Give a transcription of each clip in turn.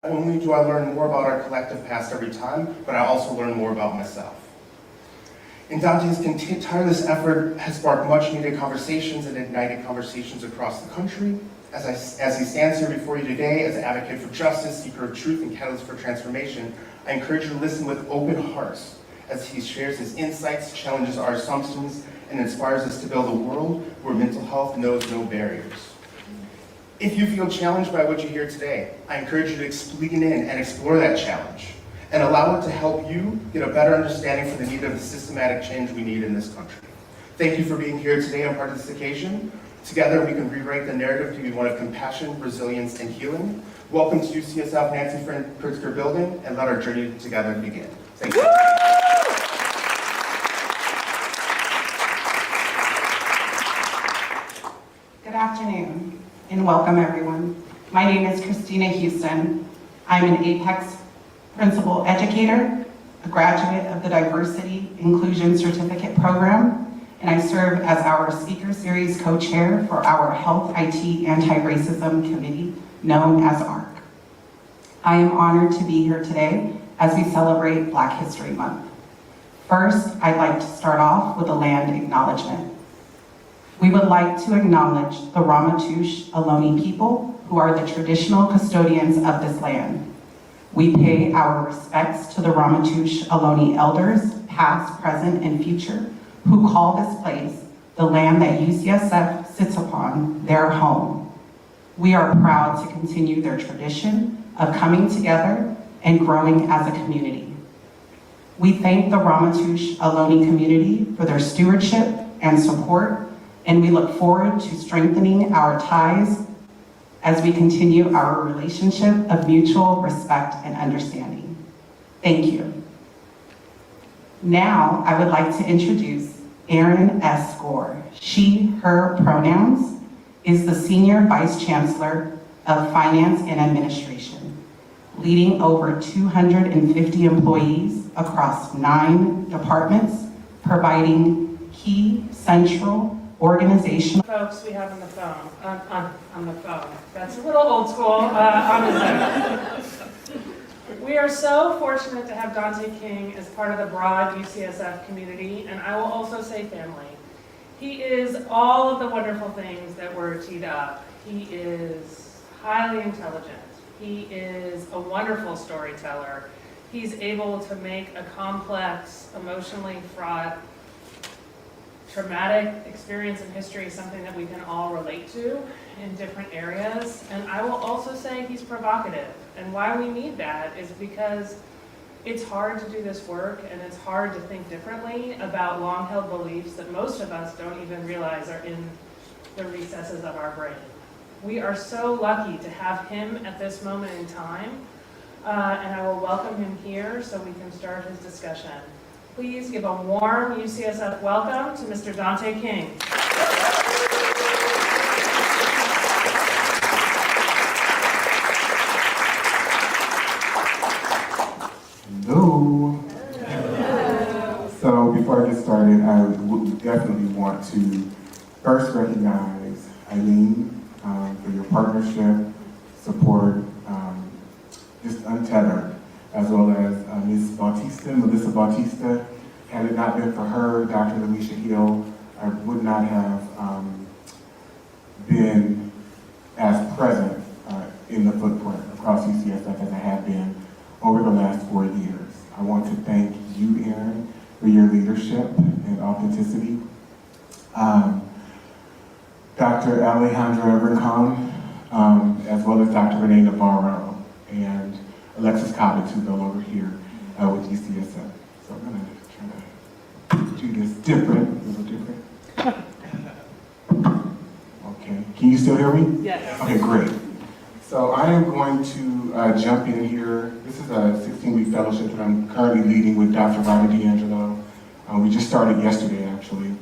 Not only do I learn more about our collective past every time, but I also learn more about myself. And Dante's tireless effort has sparked much needed conversations and ignited conversations across the country. As he stands here before you today as an advocate for justice, seeker of truth, and catalyst for transformation, I encourage you to listen with open hearts as he shares his insights, challenges our assumptions, and inspires us to build a world where mental health knows no barriers. If you feel challenged by what you hear today, I encourage you to lean in and explore that challenge and allow it to help you get a better understanding for the need of the systematic change we need in this country. Thank you for being here today on part of this occasion. Together, we can rewrite the narrative to be one of compassion, resilience, and healing. Welcome to UCSF Nancy Pritzker Building, and let our journey together begin. Thank you. Good afternoon, and welcome everyone. My name is Christina Houston. I'm an APEX Principal Educator, a graduate of the Diversity Inclusion Certificate Program, and I serve as our Speaker Series Co-Chair for our Health IT Anti-Racism Committee, known as ARC. I am honored to be here today as we celebrate Black History Month. First, I'd like to start off with a land acknowledgement. We would like to acknowledge the Ramaytush Ohlone people, who are the traditional custodians of this land. We pay our respects to the Ramaytush Ohlone elders, past, present, and future, who call this place, the land that UCSF sits upon, their home. We are proud to continue their tradition of coming together and growing as a community. We thank the Ramaytush Ohlone community for their stewardship and support, and we look forward to strengthening our ties as we continue our relationship of mutual respect and understanding. Thank you. Now, I would like to introduce Erin S. Gore. She, her pronouns, is the Senior Vice Chancellor of Finance and Administration, leading over 250 employees across 9 departments, providing key central organizational folks we have on the phone. That's a little old school, on the Zoom. We are so fortunate to have Dante King as part of the broad UCSF community, and I will also say family. He is all of the wonderful things that were teed up. He is highly intelligent. He is a wonderful storyteller. He's able to make a complex, emotionally fraught, traumatic experience in history something that we can all relate to in different areas. And I will also say he's provocative. And why we need that is because it's hard to do this work, and it's hard to think differently about long-held beliefs that most of us don't even realize are in the recesses of our brain. We are so lucky to have him at this moment in time, and I will welcome him here so we can start his discussion. Please give a warm UCSF welcome to Mr. Dante King. Hello. So before I get started, I would definitely want to first recognize Eileen for your partnership, support, just untethered, as well as Ms. Melissa Bautista. Had it not been for her, Dr. Alicia Hill, I would not have been as present in the footprint across UCSF as I have been over the last 4 years. I want to thank you, Erin, for your leadership and authenticity. Dr. Alejandra Rincon, as well as Dr. Renee Navarro, and Alexis Cobbins, who's no longer here with UCSF. So I'm gonna try to do this different, a little different. Okay, can you still hear me? Yes. Okay, great. So I am going to jump in here. This is a 16-week fellowship that I'm currently leading with Dr. Robert D'Angelo. We just started yesterday, actually.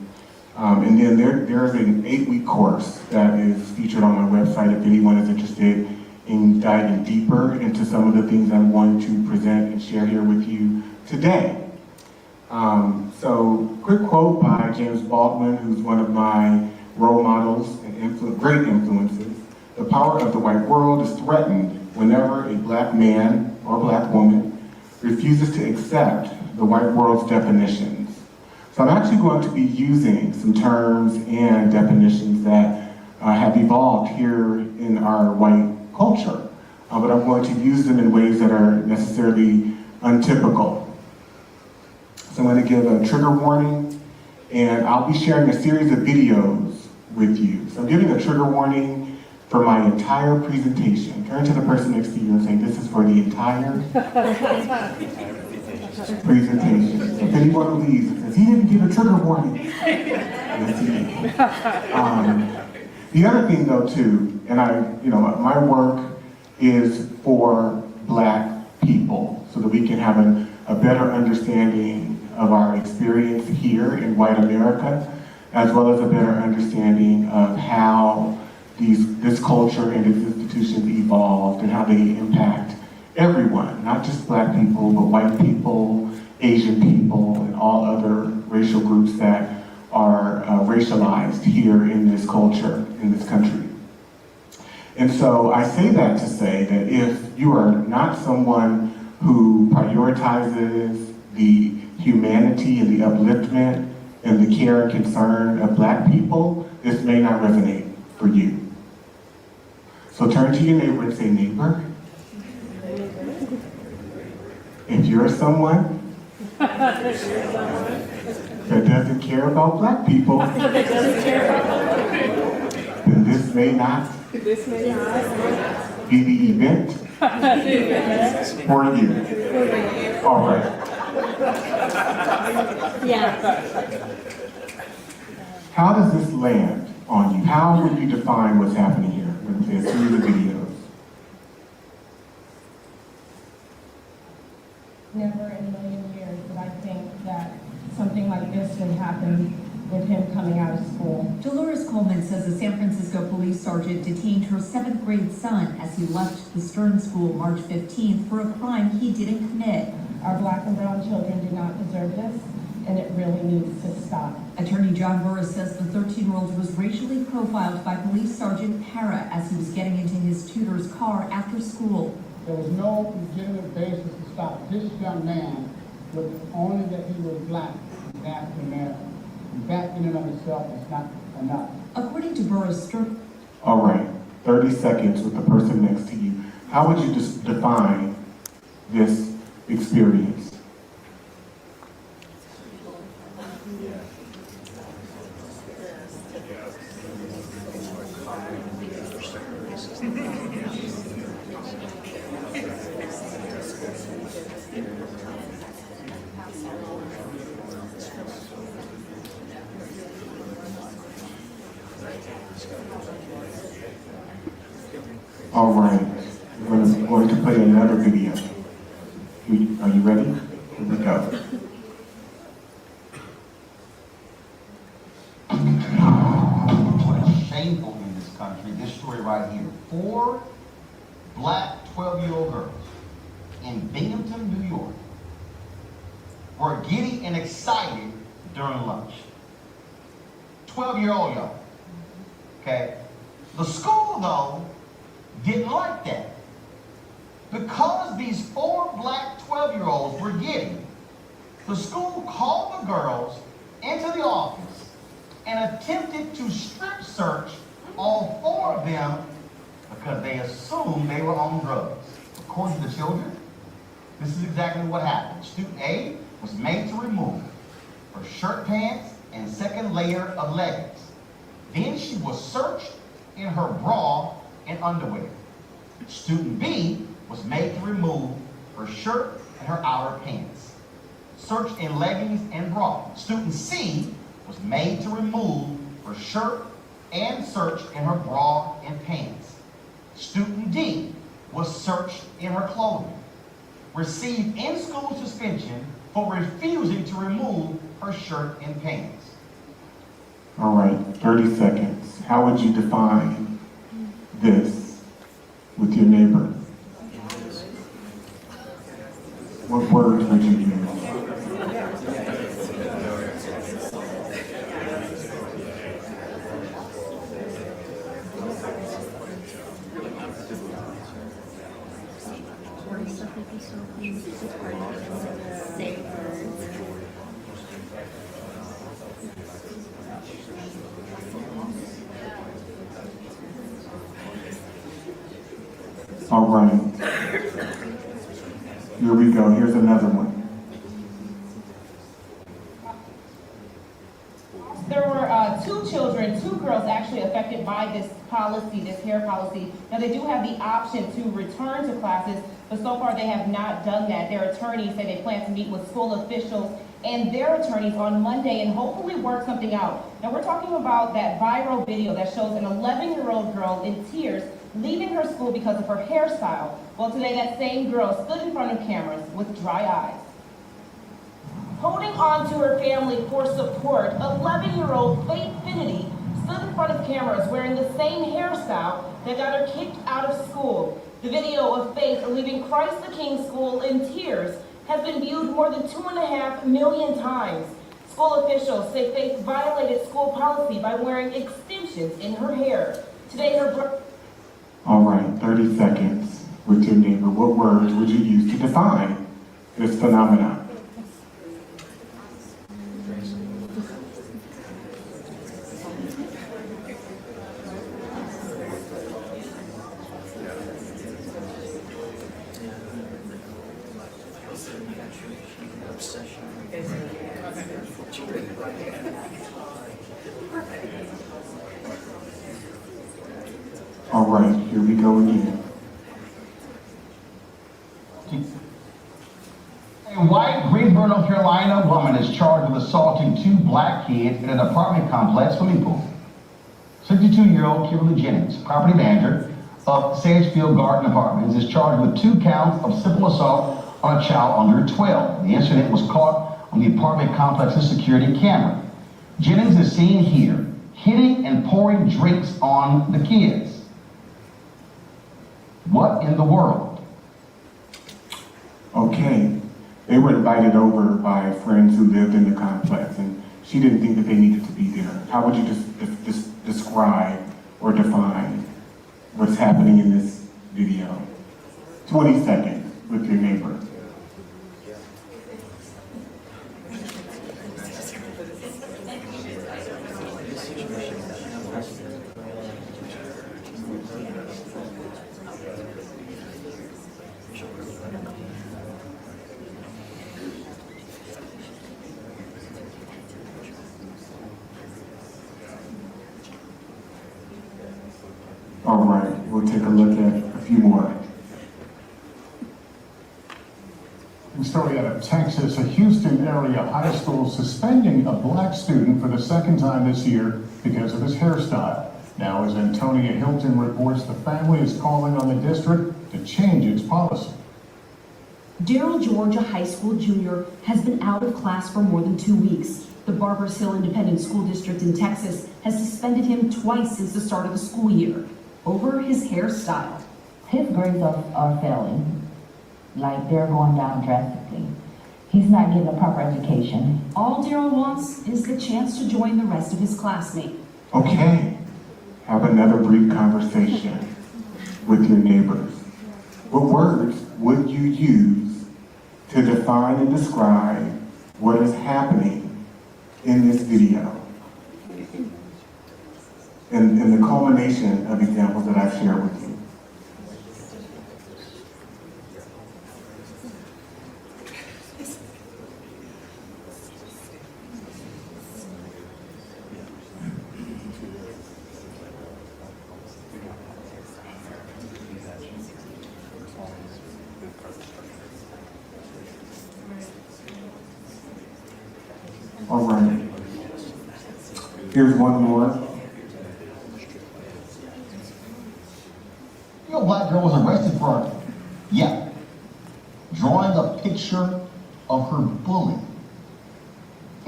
And then there is an 8-week course that is featured on my website if anyone is interested in diving deeper into some of the things I'm going to present and share here with you today. So, quick quote by James Baldwin, who's one of my role models and great influences. The power of the white world is threatened whenever a black man or black woman refuses to accept the white world's definitions. So I'm actually going to be using some terms and definitions that have evolved here in our white culture, but I'm going to use them in ways that are necessarily untypical. So I'm going to give a trigger warning, and I'll be sharing a series of videos with you. So I'm giving a trigger warning for my entire presentation. Turn to the person next to you and say, this is for the entire presentation. So if anyone believes and says, he didn't give a trigger warning. Yes, he did. The other thing though too, and my work is for black people so that we can have a better understanding of our experience here in white America, as well as a better understanding of how this culture and its institutions evolved and how they impact everyone, not just black people, but white people, Asian people, and all other racial groups that are racialized here in this culture, in this country. And so I say that to say that if you are not someone who prioritizes the humanity and the upliftment and the care and concern of black people, this may not resonate for you. So turn to your neighbor and say, neighbor, if you're someone that doesn't care about black people, then this may not be the event for you. All right. Yeah. How does this land on you? How would you define what's happening here with a series of videos? Never in a million years would I think that something like this would happen with him coming out of school. Dolores Coleman says a San Francisco police sergeant detained her 7th grade son as he left the Stern School March 15th for a crime he didn't commit. Our black and brown children do not deserve this, and it really needs to stop. Attorney John Burris says the 13-year-old was racially profiled by Police Sergeant Para as he was getting into his tutor's car after school. There was no legitimate basis to stop this young man with only that he was black and African American. That in and of itself is not enough. According to Burris, All right, 30 seconds with the person next to you. How would you define this experience? All right, we're going to play another video. Are you ready? Here we go. What is shameful in this country, this story right here. 4 black 12-year-old girls in Binghamton, New York were giddy and excited during lunch. 12-year-old y'all. Okay? The school, though, didn't like that. Because these 4 black 12-year-olds were giddy, the school called the girls into the office and attempted to strip search all 4 of them because they assumed they were on drugs. According to the children, this is exactly what happened. Student A was made to remove her shirt pants and second layer of leggings. Then she was searched in her bra and underwear. Student B was made to remove her shirt and her outer pants. Searched in leggings and bra. Student C was made to remove her shirt and searched in her bra and pants. Student D was searched in her clothing. Received in-school suspension for refusing to remove her shirt and pants. All right, 30 seconds. How would you define this with your neighbor? What words would you use? All right. Here we go. Here's another one. There were two girls actually affected by this policy, this hair policy. Now, they do have the option to return to classes, but so far they have not done that. Their attorneys say they plan to meet with school officials and their attorneys on Monday and hopefully work something out. Now, we're talking about that viral video that shows an 11-year-old girl in tears leaving her school because of her hairstyle. Well, today that same girl stood in front of cameras with dry eyes. Holding on to her family for support, 11-year-old Faith Finity stood in front of cameras wearing the same hairstyle that got her kicked out of school. The video of Faith leaving Christ the King School in tears has been viewed more than 2.5 million times. School officials say Faith violated school policy by wearing extensions in her hair. Today, her All right, 30 seconds with your neighbor. What words would you use to define this phenomenon? All right, here we go again. A white Greensboro, North Carolina woman is charged with assaulting 2 black kids in an apartment complex swimming pool. 62-year-old Kimberly Jennings, property manager of Sagefield Garden Apartments, is charged with 2 counts of simple assault on a child under 12. The incident was caught on the apartment complex's security camera. Jennings is seen here hitting and pouring drinks on the kids. What in the world? Okay, they were invited over by friends who lived in the complex, and she didn't think that they needed to be there. How would you just describe or define what's happening in this video? 20 seconds with your neighbor. All right, we'll take a look at a few more. A story out of Texas, a Houston area high school suspending a black student for the second time this year because of his hairstyle. Now, as Antonia Hilton reports, the family is calling on the district to change its policy. Darrell Georgia High School Jr. has been out of class for more than 2 weeks. The Barbers Hill Independent School District in Texas has suspended him twice since the start of the school year over his hairstyle. His grades are failing, like they're going down drastically. He's not getting a proper education. All Darrell wants is the chance to join the rest of his classmates. Okay, have another brief conversation with your neighbors. What words would you use to define and describe what is happening in this video? And the culmination of examples that I've shared with you. All right. Here's one more. A black girl was arrested for, drawing a picture of her bully.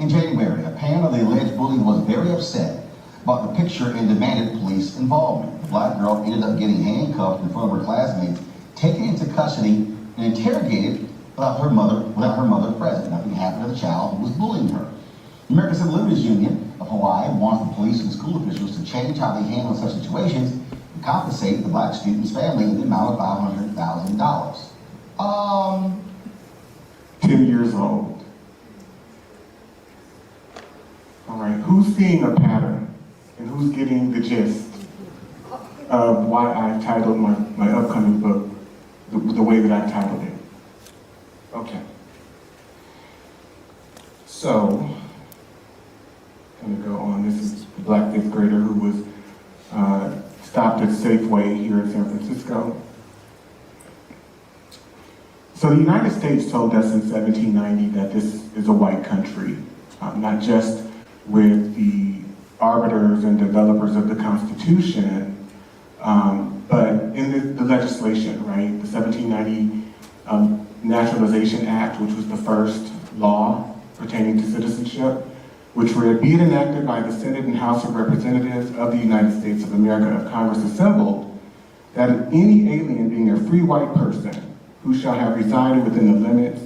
In January, a parent of the alleged bully was very upset about the picture and demanded police involvement. The black girl ended up getting handcuffed in front of her classmates, taken into custody, and interrogated without her mother present. Nothing happened to the child who was bullying her. The American Civil Liberties Union of Hawaii wants the police and school officials to change how they handle such situations and compensate the black student's family in the amount of $500,000. 10 years old. All right, who's seeing a pattern and who's getting the gist of why I've titled my upcoming book the way that I've titled it? Okay. So, I'm gonna go on. This is the black fifth grader who was stopped at Safeway here in San Francisco. So the United States told us in 1790 that this is a white country, not just with the arbiters and developers of the Constitution, but in the legislation, right? The 1790 Naturalization Act, which was the first law pertaining to citizenship, which read, be it enacted by the Senate and House of Representatives of the United States of America of Congress assembled, that any alien being a free white person who shall have resided within the limits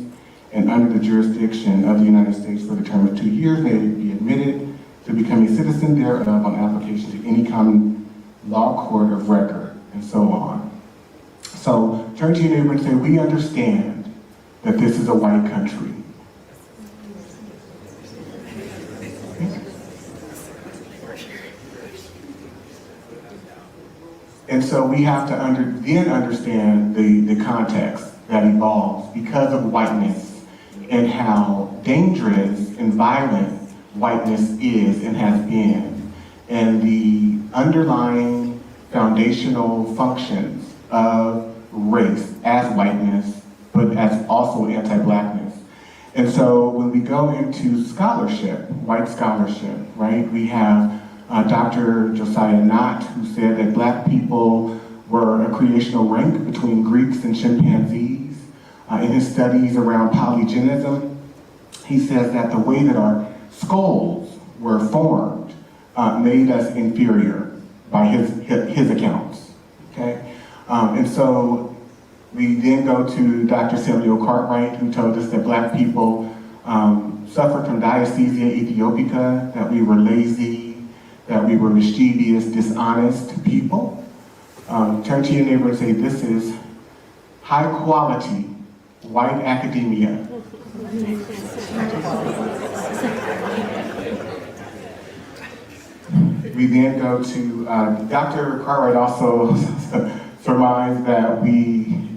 and under the jurisdiction of the United States for the term of 2 years may be admitted to become a citizen thereof on application to any common law court of record, and so on. So turn to your neighbor and say, we understand that this is a white country. And so we have to then understand the context that evolves because of whiteness and how dangerous and violent whiteness is and has been, and the underlying foundational functions of race as whiteness, but as also anti-blackness. And so when we go into scholarship, white scholarship, right, we have Dr. Josiah Nott, who said that black people were a creational rank between Greeks and chimpanzees. In his studies around polygenism, he says that the way that our skulls were formed made us inferior by his accounts, okay? And so we then go to Dr. Samuel Cartwright, who told us that black people suffered from diaesthesia aethiopica, that we were lazy, that we were mischievous, dishonest people. Turn to your neighbor and say, this is high quality white academia. We then go to, Dr. Cartwright also surmised that we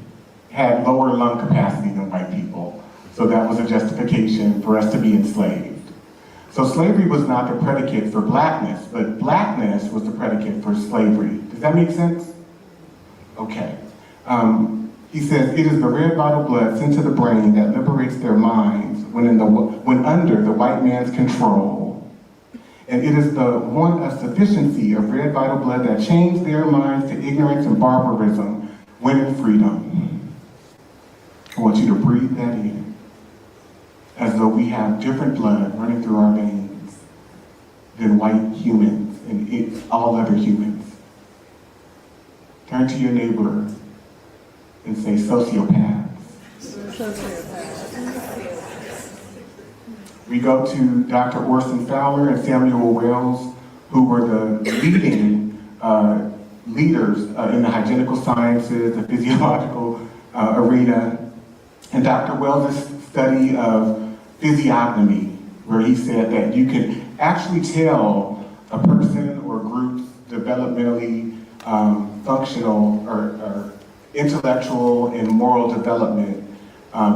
had lower lung capacity than white people. So that was a justification for us to be enslaved. So slavery was not the predicate for blackness, but blackness was the predicate for slavery. Does that make sense? Okay. He says, it is the red vital blood sent to the brain that liberates their minds when under the white man's control. And it is the want of sufficiency of red vital blood that changed their minds to ignorance and barbarism when in freedom. I want you to breathe that in, as though we have different blood running through our veins than white humans and all other humans. Turn to your neighbor and say sociopaths. We go to Dr. Orson Fowler and Samuel Wells, who were the leading leaders in the hygienical sciences, the physiological arena, and Dr. Wells' study of physiognomy, where he said that you can actually tell a person or group's developmentally functional or intellectual and moral development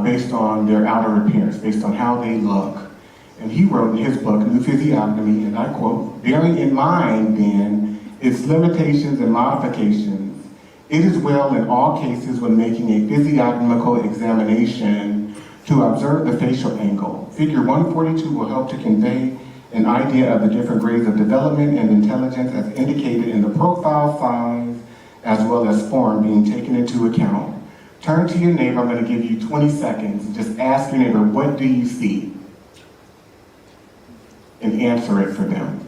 based on their outer appearance, based on how they look. And he wrote in his book, New Physiognomy, and I quote, bearing in mind then its limitations and modifications, it is well in all cases when making a physiognomical examination to observe the facial angle. Figure 142 will help to convey an idea of the different grades of development and intelligence as indicated in the profile, size, as well as form being taken into account. Turn to your neighbor. I'm going to give you 20 seconds and just ask your neighbor, what do you see? And answer it for them.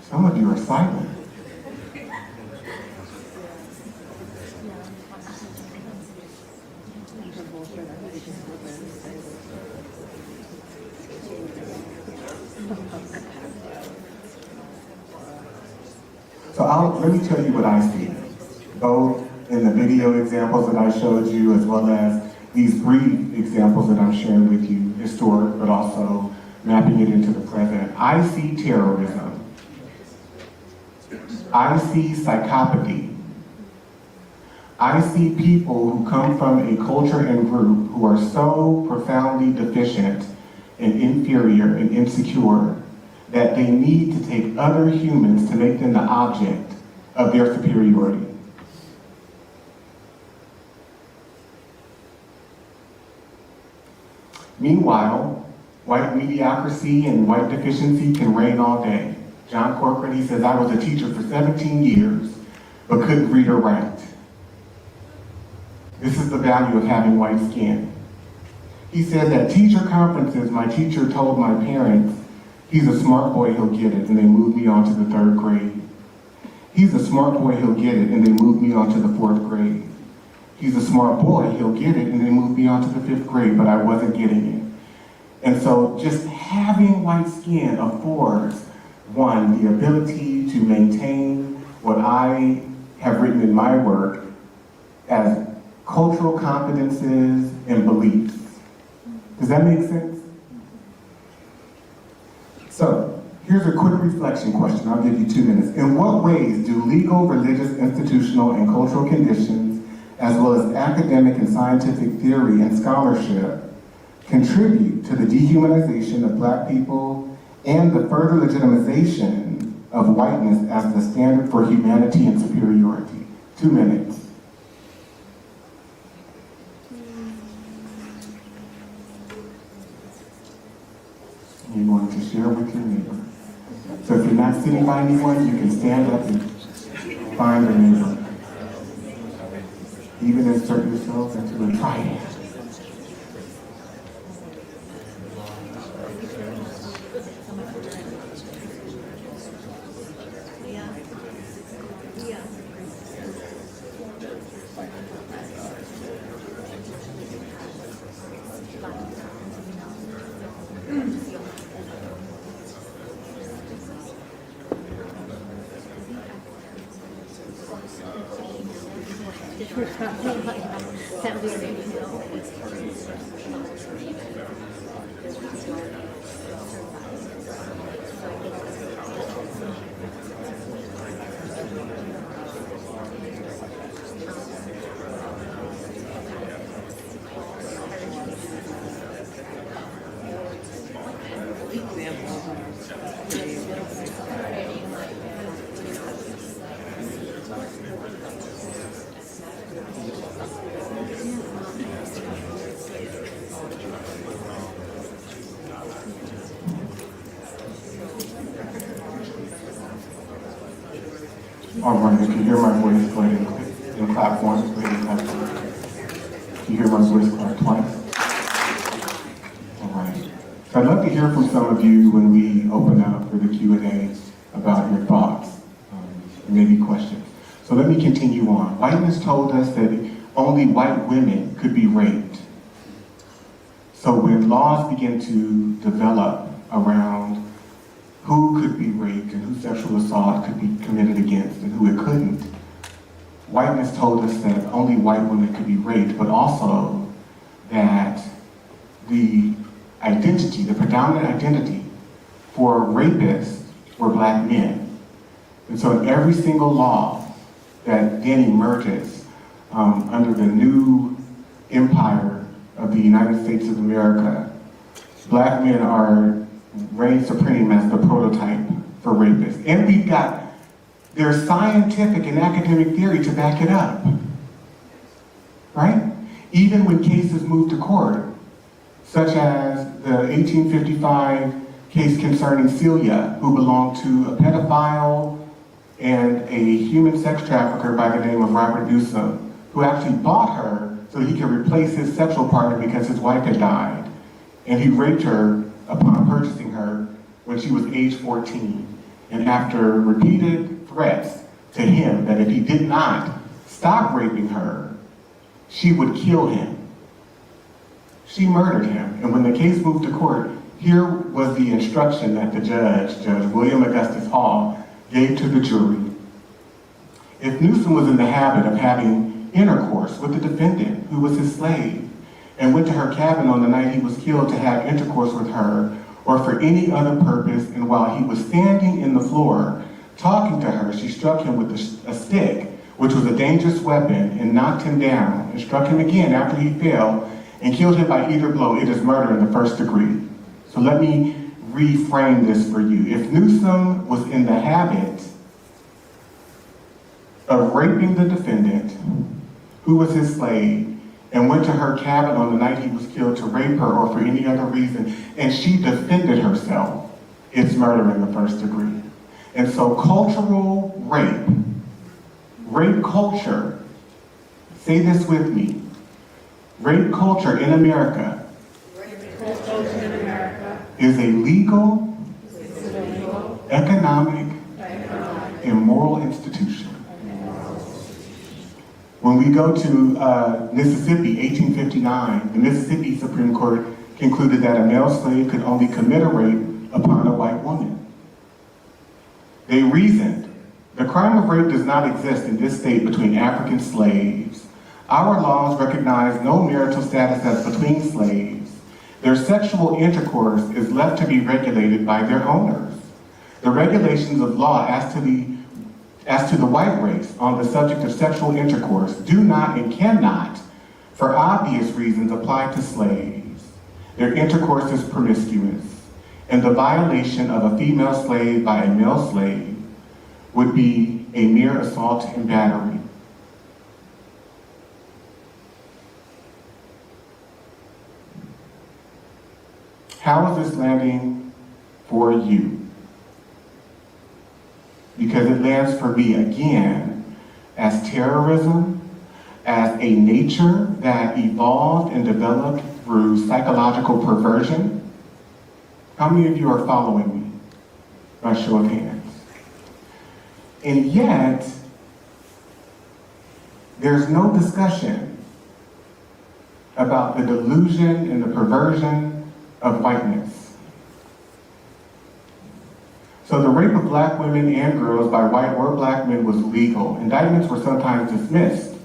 Some of you are silent. So let me tell you what I see, both in the video examples that I showed you, as well as these brief examples that I'm sharing with you, historic, but also mapping it into the present. I see terrorism. I see psychopathy. I see people who come from a culture and group who are so profoundly deficient and inferior and insecure that they need to take other humans to make them the object of their superiority. Meanwhile, white mediocrity and white deficiency can reign all day. John Corcoran, he says, I was a teacher for 17 years, but couldn't read or write. This is the value of having white skin. He said that teacher conferences, my teacher told my parents, he's a smart boy, he'll get it, and they moved me on to the 3rd grade. He's a smart boy, he'll get it, and they moved me on to the 4th grade. He's a smart boy, he'll get it, and they moved me on to the 5th grade, but I wasn't getting it. And so just having white skin affords, one, the ability to maintain what I have written in my work as cultural competences and beliefs. Does that make sense? So, here's a quick reflection question. I'll give you 2 minutes. In what ways do legal, religious, institutional, and cultural conditions, as well as academic and scientific theory and scholarship, contribute to the dehumanization of Black people and the further legitimization of whiteness as the standard for humanity and superiority? 2 minutes. You're going to share with your neighbor. So if you're not sitting by anyone, you can stand up and find your neighbor. Even insert yourself into a triangle. All right, if you hear my voice, go ahead and clap once, go ahead and clap twice. If you hear my voice, clap twice. All right. So I'd love to hear from some of you when we open up for the Q&A about your thoughts, and maybe questions. So let me continue on. Whiteness told us that only white women could be raped. So when laws began to develop around who could be raped and who sexual assault could be committed against and who it couldn't, whiteness told us that only white women could be raped, but also that the identity, the predominant identity for rapists were Black men. And so in every single law that then emerges under the new empire of the United States of America, Black men are reign supreme as the prototype for rapists. And we've got their scientific and academic theory to back it up, right? Even when cases move to court, such as the 1855 case concerning Celia, who belonged to a pedophile and a human sex trafficker by the name of Robert Newsom, who actually bought her so he could replace his sexual partner because his wife had died. And he raped her upon purchasing her when she was age 14. And after repeated threats to him that if he did not stop raping her, she would kill him, she murdered him. And when the case moved to court, here was the instruction that the Judge William Augustus Hall, gave to the jury. If Newsom was in the habit of having intercourse with the defendant, who was his slave, and went to her cabin on the night he was killed to have intercourse with her or for any other purpose, and while he was standing in the floor talking to her, she struck him with a stick, which was a dangerous weapon, and knocked him down, and struck him again after he fell, and killed him by either blow. It is murder in the first degree. So let me reframe this for you. If Newsom was in the habit of raping the defendant, who was his slave, and went to her cabin on the night he was killed to rape her or for any other reason, and she defended herself, it's murder in the first degree. And so cultural rape culture, say this with me, rape culture in America is a legal, economic, and moral institution. When we go to Mississippi, 1859, the Mississippi Supreme Court concluded that a male slave could only commit a rape upon a white woman. They reasoned, the crime of rape does not exist in this state between African slaves. Our laws recognize no marital status as between slaves. Their sexual intercourse is left to be regulated by their owners. The regulations of law as to the white race on the subject of sexual intercourse do not and cannot, for obvious reasons, apply to slaves. Their intercourse is promiscuous, and the violation of a female slave by a male slave would be a mere assault and battery. How is this landing for you? Because it lands for me again as terrorism, as a nature that evolved and developed through psychological perversion. How many of you are following me? By show of hands. And yet, there's no discussion about the delusion and the perversion of whiteness. So the rape of black women and girls by white or black men was legal. Indictments were sometimes dismissed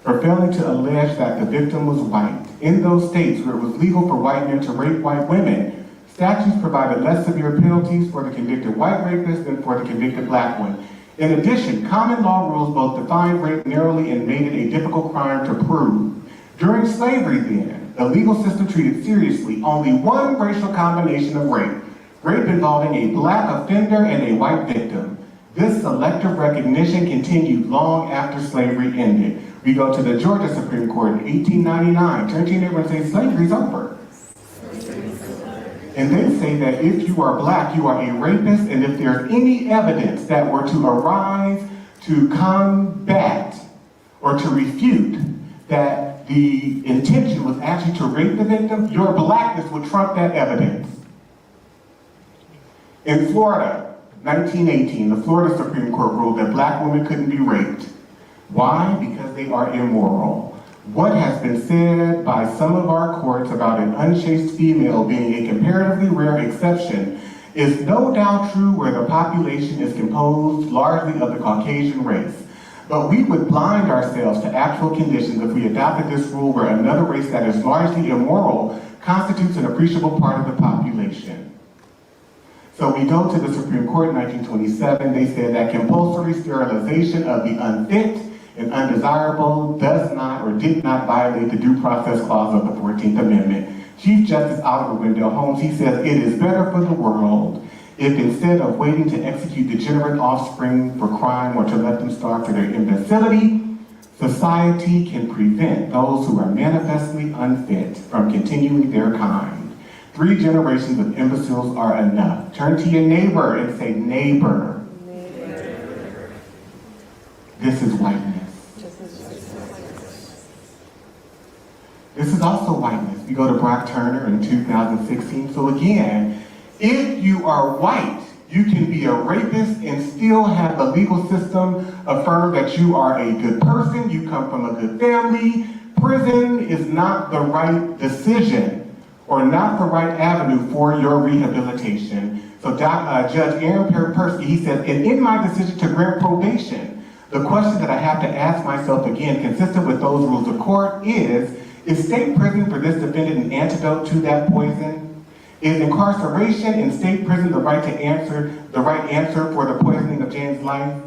for failing to allege that the victim was white. In those states where it was legal for white men to rape white women, statutes provided less severe penalties for the convicted white rapist than for the convicted black one. In addition, common law rules both defined rape narrowly and made it a difficult crime to prove. During slavery then, the legal system treated seriously only one racial combination of rape involving a black offender and a white victim. This selective recognition continued long after slavery ended. We go to the Georgia Supreme Court in 1899. Turn to your neighbor and say, slavery's over. And they say that if you are black, you are a rapist, and if there's any evidence that were to arise to combat or to refute that the intention was actually to rape the victim, your blackness would trump that evidence. In Florida, 1918, the Florida Supreme Court ruled that black women couldn't be raped. Why? Because they are immoral. What has been said by some of our courts about an unchaste female being a comparatively rare exception is no doubt true where the population is composed largely of the Caucasian race. But we would blind ourselves to actual conditions if we adopted this rule where another race that is largely immoral constitutes an appreciable part of the population. So we go to the Supreme Court in 1927. They said that compulsory sterilization of the unfit and undesirable does not or did not violate the due process clause of the 14th Amendment. Chief Justice Oliver Wendell Holmes, he says, it is better for the world if instead of waiting to execute degenerate offspring for crime or to let them starve for their imbecility, society can prevent those who are manifestly unfit from continuing their kind. 3 generations of imbeciles are enough. Turn to your neighbor and say, neighbor. Neighbor. This is whiteness. This is also whiteness. We go to Brock Turner in 2016. So again, if you are white, you can be a rapist and still have the legal system affirm that you are a good person, you come from a good family. Prison is not the right decision or not the right avenue for your rehabilitation. So Judge Aaron Persky, he said, and in my decision to grant probation, The question that I have to ask myself again, consistent with those rules of court, is state prison for this defendant an antidote to that poison? Is incarceration in state prison the right answer for the poisoning of Jane's life?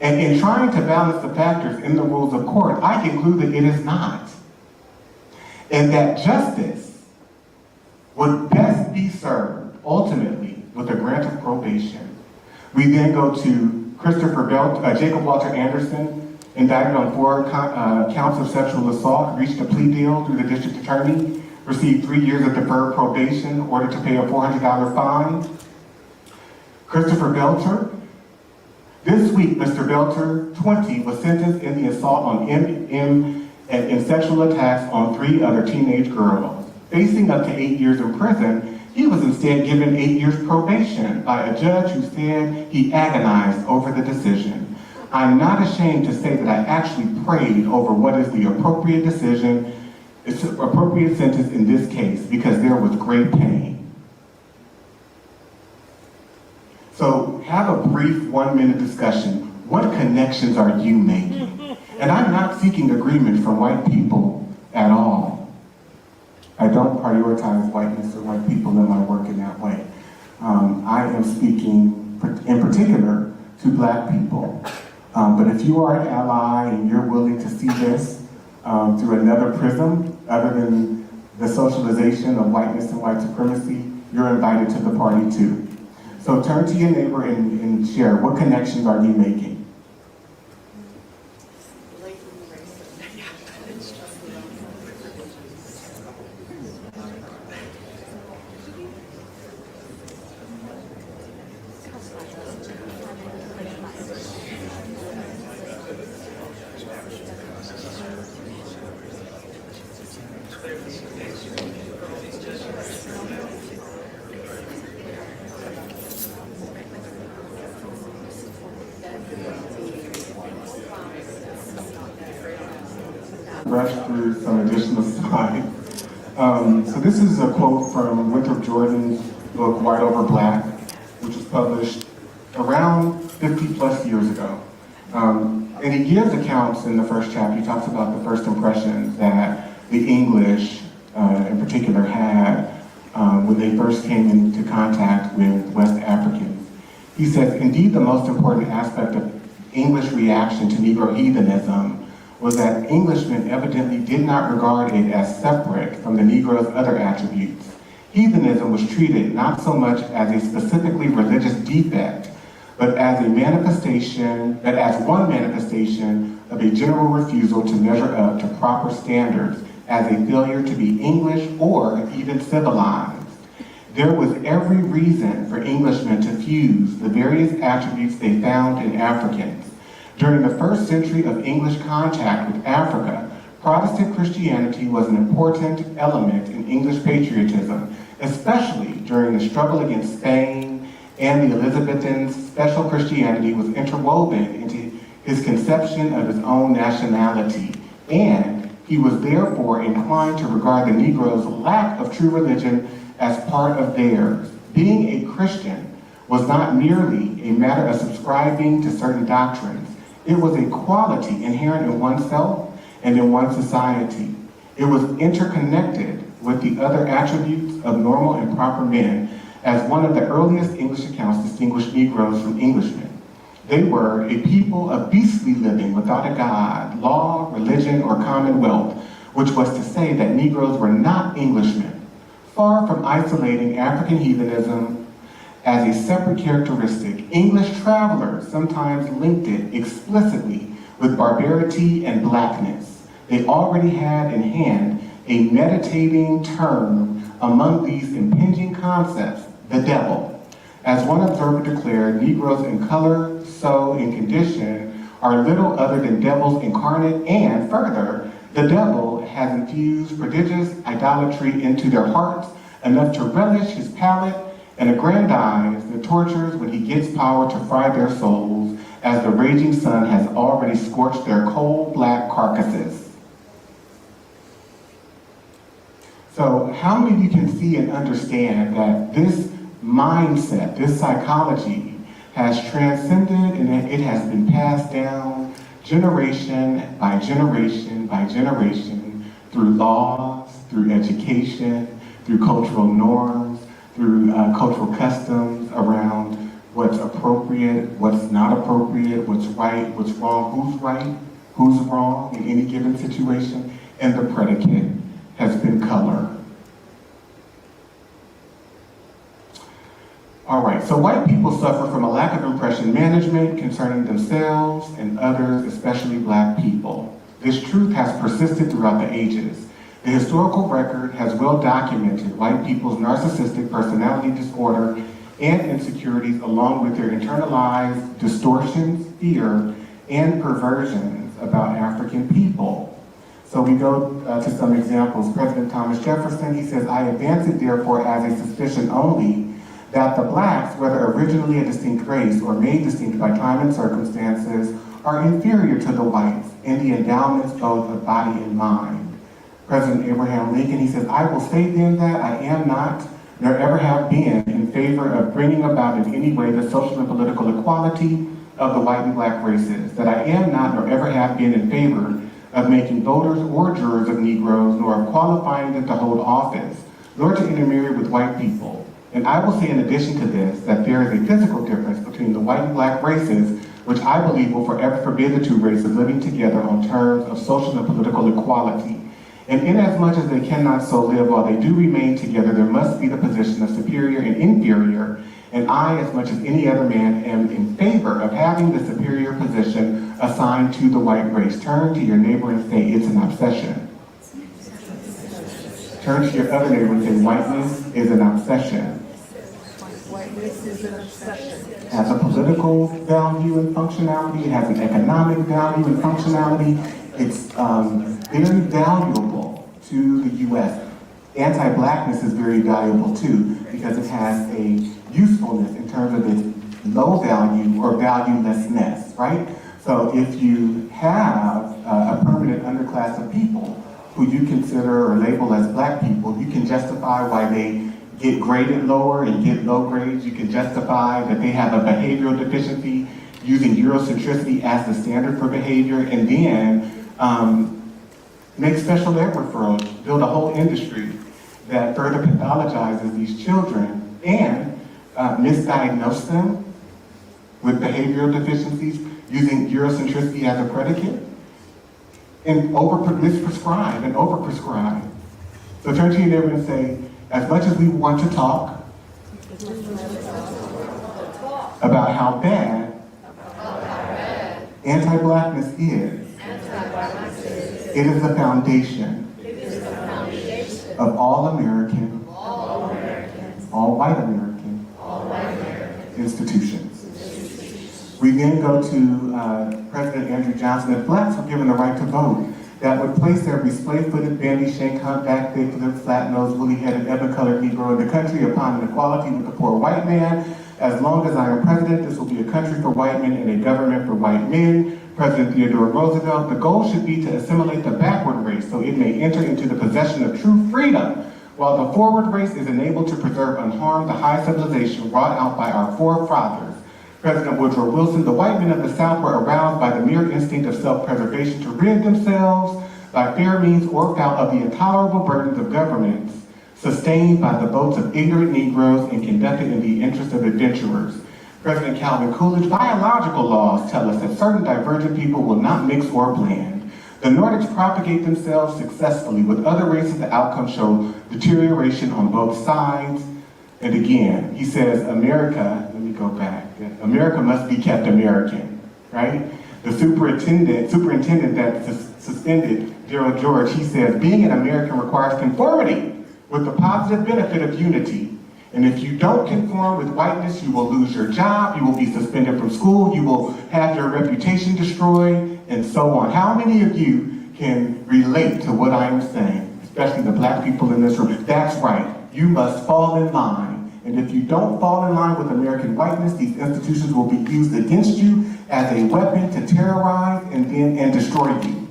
And in trying to balance the factors in the rules of court, I conclude that it is not. And that justice would best be served, ultimately, with a grant of probation. We then go to Jacob Walter Anderson, indicted on 4 counts of sexual assault, reached a plea deal through the district attorney, received 3 years of deferred probation, ordered to pay a $400 fine. Christopher Belcher. This week, Mr. Belcher, 20, was sentenced in the assault on and sexual attacks on 3 other teenage girls. Facing up to 8 years in prison, he was instead given 8 years probation by a judge who said he agonized over the decision. I'm not ashamed to say that I actually prayed over what is the appropriate decision, appropriate sentence in this case, because there was great pain. So have a brief 1-minute discussion. What connections are you making? And I'm not seeking agreement from white people at all. I don't prioritize whiteness or white people in my work in that way. I am speaking in particular to black people. But if you are an ally and you're willing to see this through another prism, other than the socialization of whiteness and white supremacy, you're invited to the party too. So turn to your neighbor and share, what connections are you making? Rush through some additional slides. So this is a quote from Winthrop Jordan's book, White Over Black, which was published around 50 plus years ago. And he gives accounts in the first chapter. He talks about the first impressions that the English in particular had when they first came into contact with West Africans. He says, indeed, the most important aspect of English reaction to Negro heathenism was that Englishmen evidently did not regard it as separate from the Negro's other attributes. Heathenism was treated not so much as a specifically religious defect, but as one manifestation of a general refusal to measure up to proper standards, as a failure to be English or even civilized. There was every reason for Englishmen to fuse the various attributes they found in Africans. During the first century of English contact with Africa, Protestant Christianity was an important element in English patriotism, especially during the struggle against Spain, and the Elizabethans. Special Christianity was interwoven into his conception of his own nationality, and he was therefore inclined to regard the Negro's lack of true religion as part of theirs. Being a Christian was not merely a matter of subscribing to certain doctrines. It was a quality inherent in oneself and in one's society. It was interconnected with the other attributes of normal and proper men, as one of the earliest English accounts distinguished Negroes from Englishmen. They were a people of beastly living without a God, law, religion, or commonwealth, which was to say that Negroes were not Englishmen. Far from isolating African heathenism as a separate characteristic, English travelers sometimes linked it explicitly with barbarity and blackness. They already had in hand a meditating term among these impinging concepts, the devil. As one observer declared, Negroes in color, soul, and condition are little other than devils incarnate, and further, the devil has infused prodigious idolatry into their hearts, enough to relish his palate and aggrandize the tortures when he gets power to fry their souls, as the raging sun has already scorched their cold black carcasses. So how many of you can see and understand that this mindset, this psychology, has transcended and it has been passed down generation by generation by generation through laws, through education, through cultural norms, through cultural customs around what's appropriate, what's not appropriate, what's right, what's wrong, who's wrong in any given situation, and the predicate has been color. All right, so white people suffer from a lack of impression management concerning themselves and others, especially black people. This truth has persisted throughout the ages. The historical record has well documented white people's narcissistic personality disorder and insecurities, along with their internalized distortions, fear, and perversions about African people. So we go to some examples. President Thomas Jefferson, he says, "I advance it therefore as a suspicion only that the blacks, whether originally a distinct race or made distinct by time and circumstances, are inferior to the whites in the endowments both of body and mind." President Abraham Lincoln, he says, "I will say then that I am not, nor ever have been, in favor of bringing about in any way the social and political equality of the white and black races, that I am not, nor ever have been, in favor of making voters or jurors of Negroes, nor of qualifying them to hold office, nor to intermarry with white people. And I will say in addition to this, that there is a physical difference between the white and black races, which I believe will forever forbid the two races living together on terms of social and political equality. And inasmuch as they cannot so live while they do remain together, there must be the position of superior and inferior, and I, as much as any other man, am in favor of having the superior position assigned to the white race." Turn to your neighbor and say, "It's an obsession." Turn to your other neighbor and say, "Whiteness is an obsession." It has a political value and functionality. It has an economic value and functionality. It's very valuable to the U.S. Anti-Blackness is very valuable too, because it has a usefulness in terms of its low value or valuelessness, right? So if you have a permanent underclass of people who you consider or label as black people, you can justify why they get graded lower and get low grades. You can justify that they have a behavioral deficiency using Eurocentricity as the standard for behavior, and then make special ed referrals, build a whole industry that further pathologizes these children and misdiagnose them with behavioral deficiencies using Eurocentricity as a predicate, and misprescribe and overprescribe. So turn to your neighbor and say, as much as we want to talk about how bad anti-blackness is, it is the foundation of all American, all white American institutions. We then go to President Andrew Johnson. If blacks were given the right to vote, that would place every splay-footed, bandy-shanked, humpbacked, thick-lipped, flat-nosed, woolly-headed, ebon-colored Negro in the country upon an equality with the poor white man. As long as I am president, this will be a country for white men and a government for white men. President Theodore Roosevelt, the goal should be to assimilate the backward race so it may enter into the possession of true freedom, while the forward race is enabled to preserve unharmed the high civilization wrought out by our forefathers. President Woodrow Wilson, the white men of the South were aroused by the mere instinct of self-preservation to rid themselves by fair means or foul of the intolerable burdens of governments sustained by the votes of ignorant Negroes and conducted in the interest of adventurers. President Calvin Coolidge, biological laws tell us that certain divergent people will not mix or blend. The Nordics propagate themselves successfully. With other races, the outcomes show deterioration on both sides. And again, he says, America, let me go back. America must be kept American, right? The superintendent that suspended Gerald George, he says, being an American requires conformity with the positive benefit of unity. And if you don't conform with whiteness, you will lose your job, you will be suspended from school, you will have your reputation destroyed, and so on. How many of you can relate to what I am saying, especially the black people in this room? That's right, you must fall in line. And if you don't fall in line with American whiteness, these institutions will be used against you as a weapon to terrorize and destroy you.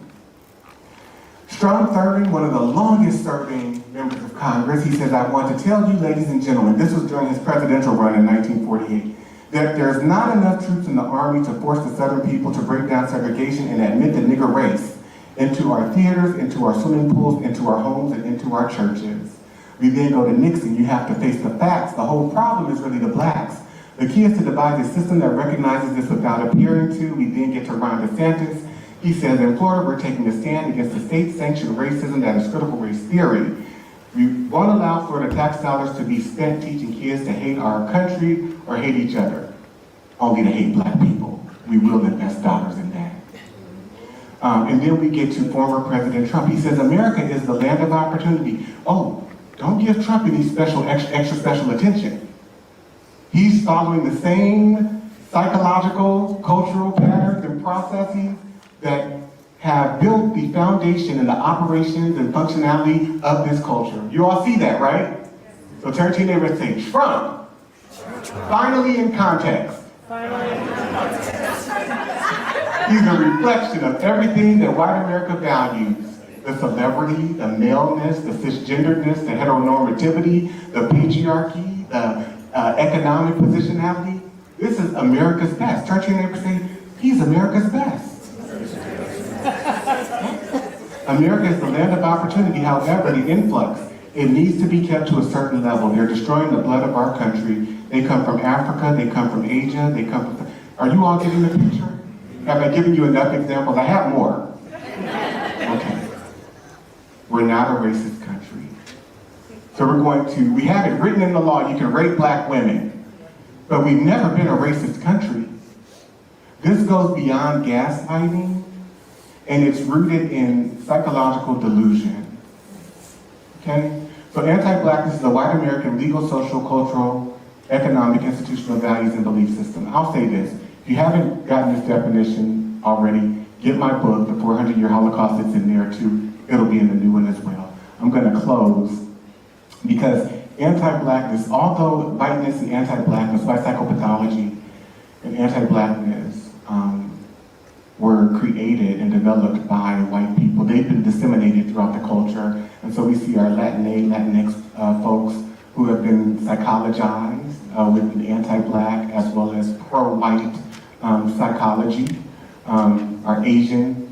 Strom Thurmond, one of the longest serving members of Congress, he says, I want to tell you, ladies and gentlemen, this was during his presidential run in 1948, that there's not enough troops in the Army to force the Southern people to break down segregation and admit the nigger race into our theaters, into our swimming pools, into our homes, and into our churches. We then go to Nixon. You have to face the facts. The whole problem is really the blacks. The key is to devise a system that recognizes this without appearing to. We then get to Ron DeSantis. He says, in Florida, we're taking a stand against the state-sanctioned racism that is critical race theory. We won't allow Florida tax dollars to be spent teaching kids to hate our country or hate each other, only to hate black people. We will invest dollars in that. And then we get to former President Trump. He says, America is the land of opportunity. Oh, don't give Trump any extra special attention. He's following the same psychological, cultural patterns and processes that have built the foundation and the operations and functionality of this culture. You all see that, right? So turn to your neighbor and say, Trump, finally in context. He's a reflection of everything that white America values. The celebrity, the maleness, the cisgenderedness, the heteronormativity, the patriarchy, the economic positionality. This is America's best. Turn to your neighbor and say, he's America's best. America is the land of opportunity. However, the influx, it needs to be kept to a certain level. They're destroying the blood of our country. They come from Africa, they come from Asia, they come from... Are you all getting the picture? Have I given you enough examples? I have more. Okay. We're not a racist country. So we have it written in the law, you can rape black women. But we've never been a racist country. This goes beyond gaslighting, and it's rooted in psychological delusion. Okay? So anti-blackness is a white American legal, social, cultural, economic, institutional values and belief system. I'll say this. If you haven't gotten this definition already, get my book, The 400-Year Holocaust. It's in there too. It'll be in the new one as well. I'm going to close because anti-blackness, although whiteness and anti-blackness, white psychopathology and anti-blackness were created and developed by white people, they've been disseminated throughout the culture. And so we see our Latinx folks who have been psychologized with an anti-black as well as pro-white psychology. Our Asian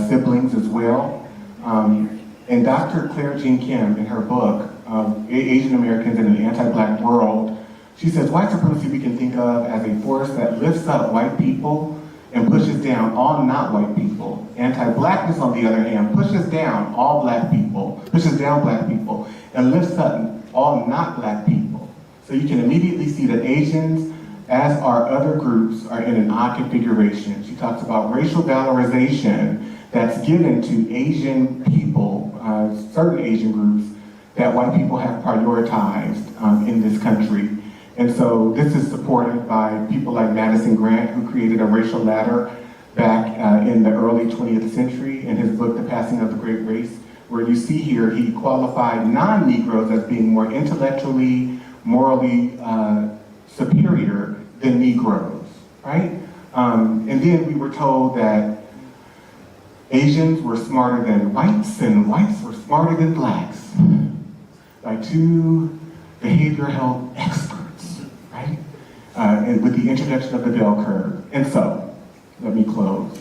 siblings as well. And Dr. Claire Jean Kim, in her book, Asian Americans in an Anti-Black World, she says, white supremacy we can think of as a force that lifts up white people and pushes down all not white people. Anti-blackness, on the other hand, pushes down all black people, pushes down black people, and lifts up all not black people. So you can immediately see that Asians, as are other groups, are in an odd configuration. She talks about racial valorization that's given to Asian people, certain Asian groups, that white people have prioritized in this country. And so this is supported by people like Madison Grant, who created a racial ladder back in the early 20th century in his book, The Passing of the Great Race, where you see here he qualified non-Negroes as being more intellectually, morally superior than Negroes, right? And then we were told that Asians were smarter than whites and whites were smarter than blacks by two behavioral health experts, right? And with the introduction of the bell curve. And so, let me close.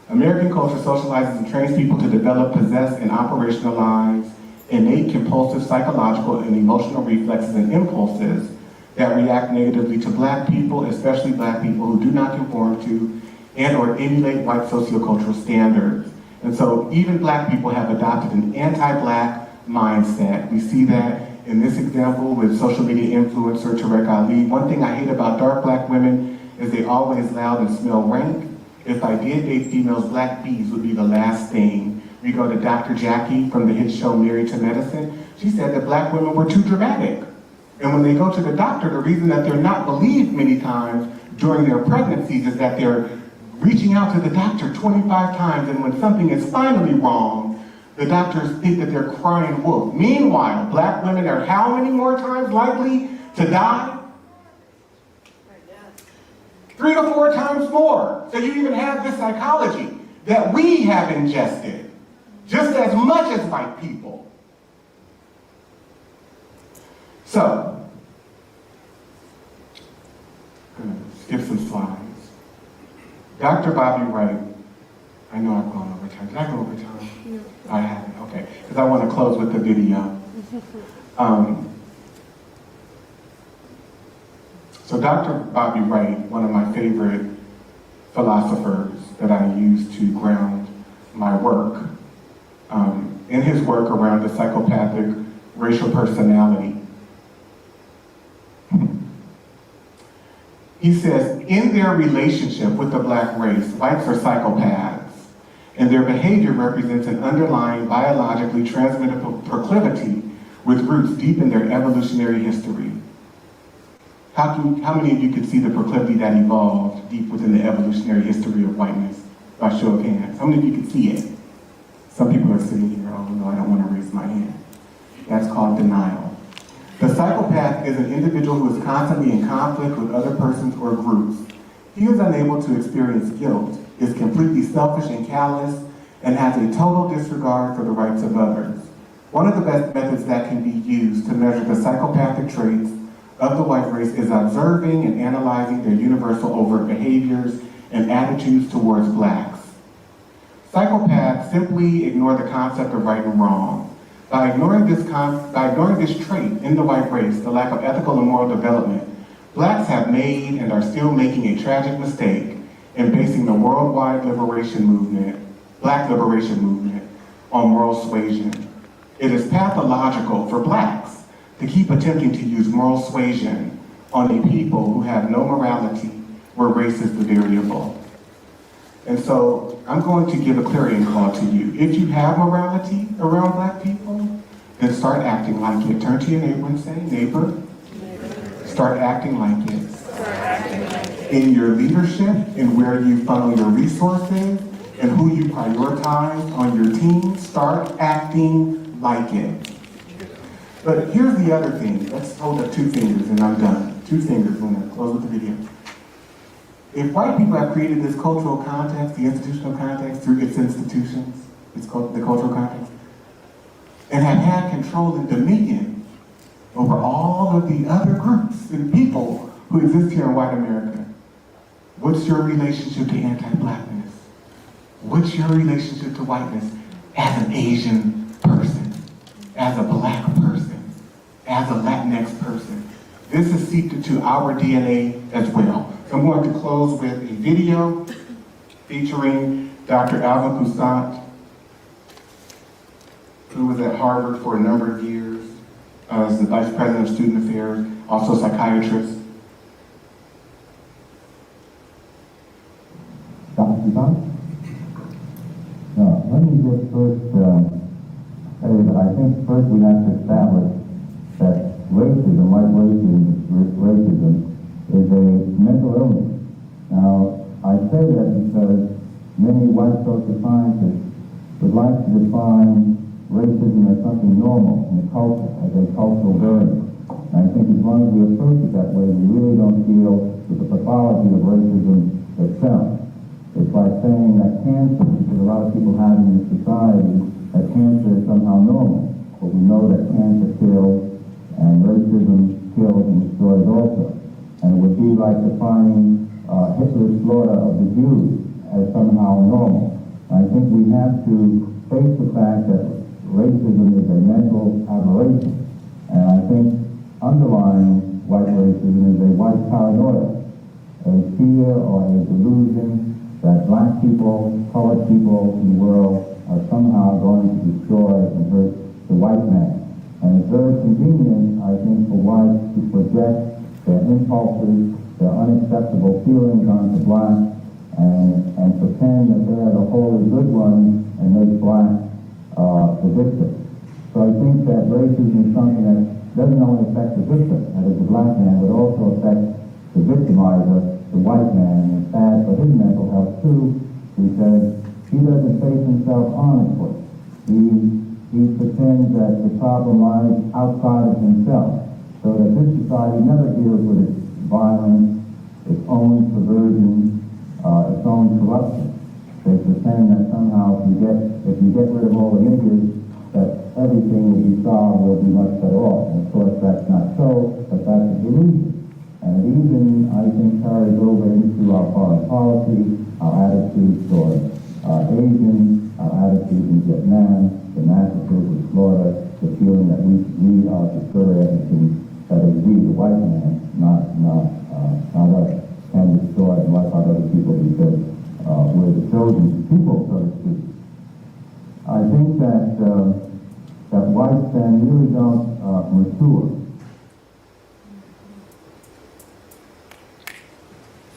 American culture socializes and trains people to develop, possess, and operationalize innate compulsive psychological and emotional reflexes and impulses that react negatively to black people, especially black people who do not conform to and or emulate white sociocultural standards. And so even black people have adopted an anti-black mindset. We see that in this example with social media influencer Tarek Ali. One thing I hate about dark black women is they always loud and smell rank. If I did date females, black bees would be the last thing. We go to Dr. Jackie from the hit show Married to Medicine. She said that black women were too dramatic. And when they go to the doctor, the reason that they're not believed many times during their pregnancies is that they're reaching out to the doctor 25 times, and when something is finally wrong, the doctors think that they're crying wolf. Meanwhile, black women are how many more times likely to die? 3 to 4 times more. So you even have this psychology that we have ingested just as much as white people. So, Dr. Bobby Wright, I know I've gone over time. Did I go over time? No. I haven't, okay. Because I want to close with the video. So Dr. Bobby Wright, one of my favorite philosophers that I use to ground my work, in his work around the psychopathic racial personality, he says, in their relationship with the black race, whites are psychopaths, and their behavior represents an underlying biologically transmitted proclivity with roots deep in their evolutionary history. How many of you could see the proclivity that evolved deep within the evolutionary history of whiteness? By show of hands. How many of you could see it? Some people are sitting here, oh no, I don't want to raise my hand. That's called denial. The psychopath is an individual who is constantly in conflict with other persons or groups. He is unable to experience guilt, is completely selfish and callous, and has a total disregard for the rights of others. One of the best methods that can be used to measure the psychopathic traits of the white race is observing and analyzing their universal overt behaviors and attitudes towards blacks. Psychopaths simply ignore the concept of right and wrong. By ignoring this trait in the white race, the lack of ethical and moral development, blacks have made and are still making a tragic mistake in basing the worldwide liberation movement, black liberation movement, on moral suasion. It is pathological for blacks to keep attempting to use moral suasion on a people who have no morality, where race is the variable. And so I'm going to give a clarion call to you. If you have morality around black people, then start acting like it. Turn to your neighbor and say, neighbor, start acting like it. In your leadership, in where you funnel your resources, and who you prioritize on your team, start acting like it. But here's the other thing. Let's hold up 2 fingers and I'm done. 2 fingers when I close with the video. If white people have created this cultural context, the institutional context, through its institutions, it's called the cultural context, and have had control and dominion over all of the other groups and people who exist here in white America, what's your relationship to anti-blackness? What's your relationship to whiteness as an Asian person, as a black person, as a Latinx person? This is seeped into our DNA as well. So I'm going to close with a video featuring Dr. Alvin Toussaint, who was at Harvard for a number of years as the Vice President of Student Affairs, also a psychiatrist. Dr. Toussaint? Let me just first say that I think first we have to establish that racism, white racism, is a mental illness. Now, I say that because many white social scientists would like to define racism as something normal in the culture, as a cultural variant. And I think as long as we approach it that way, we really don't deal with the pathology of racism itself. It's like saying that cancer, because a lot of people have in this society, that cancer is somehow normal. But we know that cancer kills, and racism kills and destroys also. And it would be like defining Hitler's slaughter of the Jews as somehow normal. And I think we have to face the fact that racism is a mental aberration. And I think underlying white racism is a white paranoia, a fear or a delusion that black people, colored people in the world are somehow going to destroy and hurt the white man. And it's very convenient, I think, for whites to project their impulses, their unacceptable feelings onto blacks, and pretend that they're the wholly good ones and make blacks the victim. So I think that racism is something that doesn't only affect the victim, that is the black man, but also affects the victimizer, the white man, and it's bad for his mental health too, because he doesn't face himself honestly. He pretends that the problem lies outside of himself, so that this society never deals with its violence, its own perversion, its own corruption. They pretend that somehow if you get rid of all the niggers, that everything will be solved, will be much better off. And of course that's not so, but that's a delusion. And it even, I think, carries over into our foreign policy, our attitudes toward Asians, our attitudes in Vietnam, the massacres in Florida, the feeling that we are discouraged, that is we, the white man, not us, can destroy and wipe out other people because we're the chosen people, so to speak. I think that whites then really don't mature.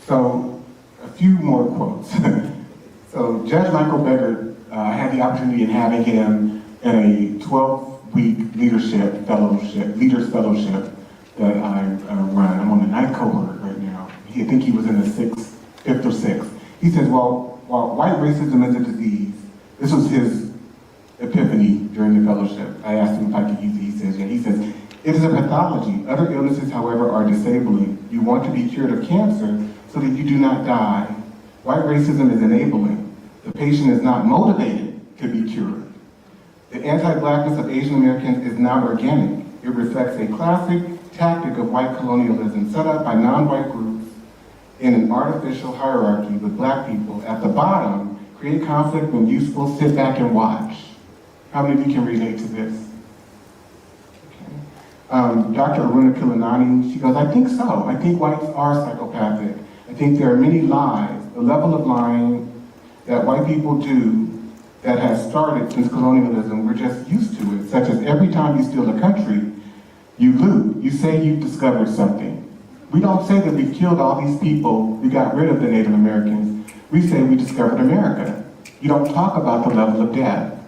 So, a few more quotes. So, Judge Michael Becker, I had the opportunity in having him in a 12-week leaders fellowship that I run. I'm on the 9th cohort right now. I think he was in the 5th or 6th. He says, while white racism is a disease, this was his epiphany during the fellowship. I asked him if I could use it. He says, yeah. He says, it is a pathology. Other illnesses, however, are disabling. You want to be cured of cancer so that you do not die. White racism is enabling. The patient is not motivated to be cured. The anti-blackness of Asian Americans is not organic. It reflects a classic tactic of white colonialism set up by non-white groups in an artificial hierarchy with black people at the bottom, create conflict when useful, sit back and watch. How many of you can relate to this? Okay. Dr. Aruna Kilanani, she goes, I think so. I think whites are psychopathic. I think there are many lies, the level of lying that white people do that has started since colonialism, we're just used to it, such as every time you steal a country, you loot, you say you've discovered something. We don't say that we've killed all these people, we got rid of the Native Americans. We say we discovered America. You don't talk about the level of death.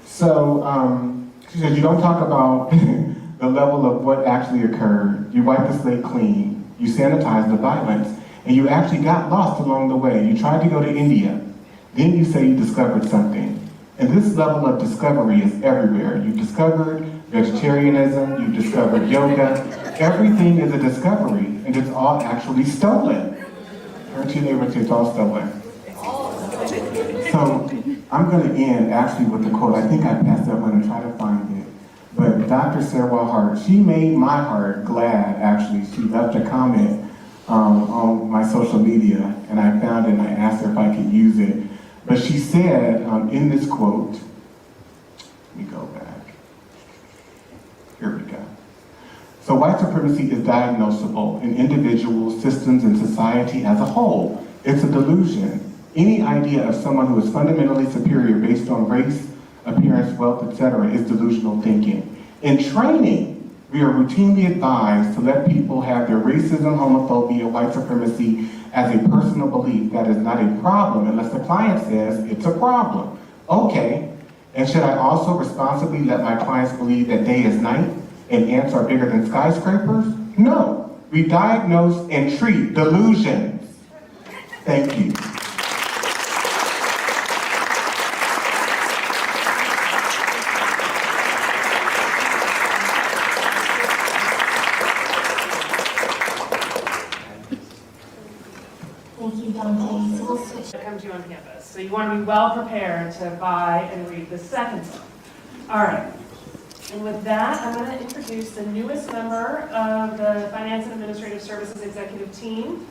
So, she says you don't talk about the level of what actually occurred. You wipe the slate clean, you sanitize the violence, and you actually got lost along the way. You tried to go to India, then you say you discovered something. And this level of discovery is everywhere. You discovered vegetarianism, you discovered yoga. Everything is a discovery, and it's all actually stolen. Turn to your neighbor and say it's all stolen. So I'm going to end actually with a quote. I think I passed that one and try to find it. But Dr. Sarah Hart, she made my heart glad, actually. She left a comment on my social media, and I found it and I asked her if I could use it. But she said in this quote, let me go back. Here we go. So white supremacy is diagnosable in individuals, systems, and society as a whole. It's a delusion. Any idea of someone who is fundamentally superior based on race, appearance, wealth, etc. is delusional thinking. In training, we are routinely advised to let people have their racism, homophobia, white supremacy as a personal belief that is not a problem unless the client says it's a problem. Okay, and should I also responsibly let my clients believe that day is night and ants are bigger than skyscrapers? No, we diagnose and treat delusions. Thank you. Come to you on campus. So you want to be well prepared to buy and read the second book. All right. And with that, I'm going to introduce the newest member of the Finance and Administrative Services Executive Team.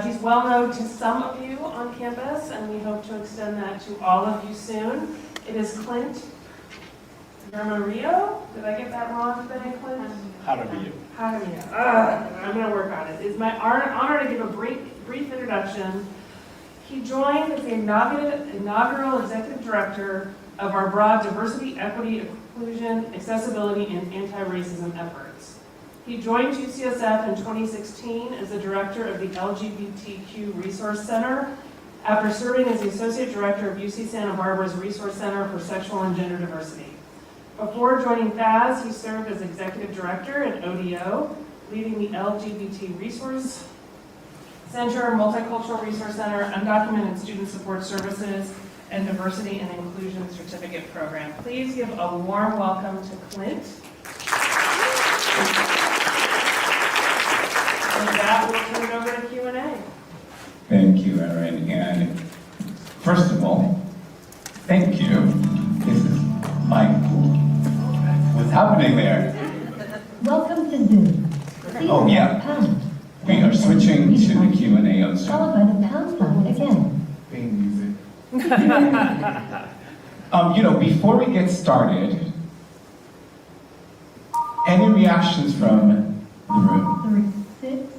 He's well known to some of you on campus, and we hope to extend that to all of you soon. It is Clint Germario. Did I get that wrong today, Clint? Jaramillo. I'm going to work on it. It's my honor to give a brief introduction. He joined as the inaugural executive director of our broad diversity, equity, inclusion, accessibility, and anti-racism efforts. He joined UCSF in 2016 as the director of the LGBTQ Resource Center after serving as the associate director of UC Santa Barbara's Resource Center for Sexual and Gender Diversity. Before joining FAS, he served as executive director at ODO, leading the LGBT Resource Center, Multicultural Resource Center, Undocumented Student Support Services, and Diversity and Inclusion Certificate Program. Please give a warm welcome to Clint. With that, we'll turn it over to Q&A. Thank you, Erin. And first of all, thank you. This is my pool. What's happening there? Welcome to Zoom. Oh, yeah. We are switching. switching to the Q&A on Zoom. Followed by the pound sign again. Theme music. Before we get started, any reactions from the room? 36,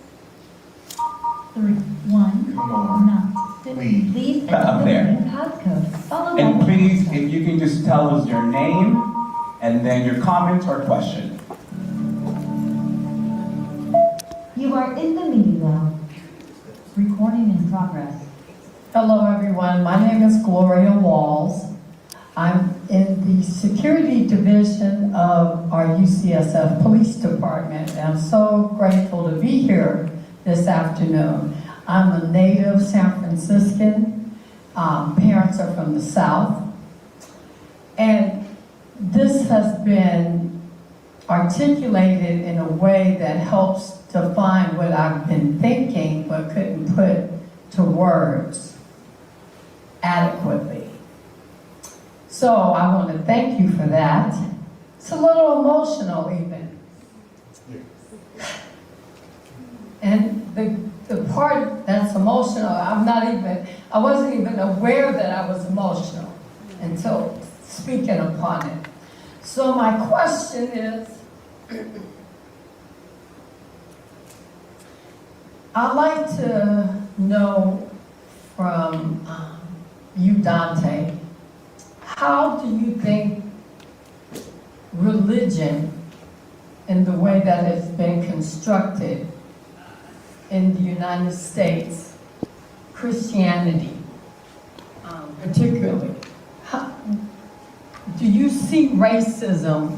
31, Come on. not 6. Please. Please Up enter the there. green passcode, followed by And the please, pound sign. if you can just tell us your name and then your comment or question. You are in the meeting now. Recording in progress. Hello, everyone. My name is Gloria Walls. I'm in the security division of our UCSF Police Department, and I'm so grateful to be here this afternoon. I'm a native San Franciscan. Parents are from the South. And this has been articulated in a way that helps define what I've been thinking but couldn't put to words adequately. So I want to thank you for that. It's a little emotional even. And the part that's emotional, I wasn't even aware that I was emotional until speaking upon it. So my question is, I'd like to know from you, Dante, how do you think religion, in the way that it's been constructed in the United States, Christianity particularly, do you see racism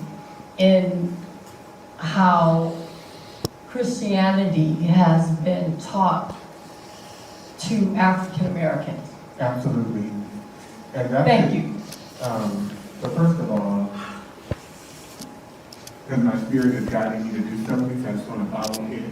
in how Christianity has been taught to African Americans? Absolutely. And that's Thank you. So first of all, because my spirit is guiding me to do something, so I just want to follow it.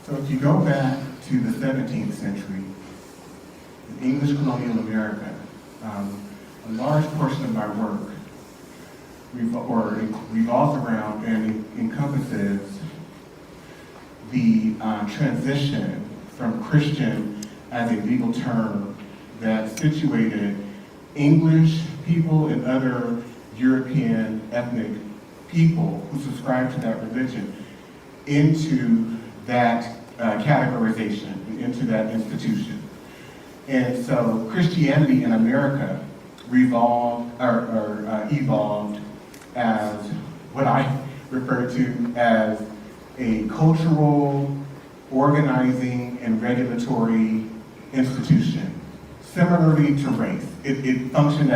So if you go back to the 17th century, in English colonial America, a large portion of my work revolves around and encompasses the transition from Christian as a legal term that situated English people and other European ethnic people who subscribed to that religion into that categorization, into that institution. And so Christianity in America evolved as what I refer to as a cultural, organizing, and regulatory institution, similarly to race. It functioned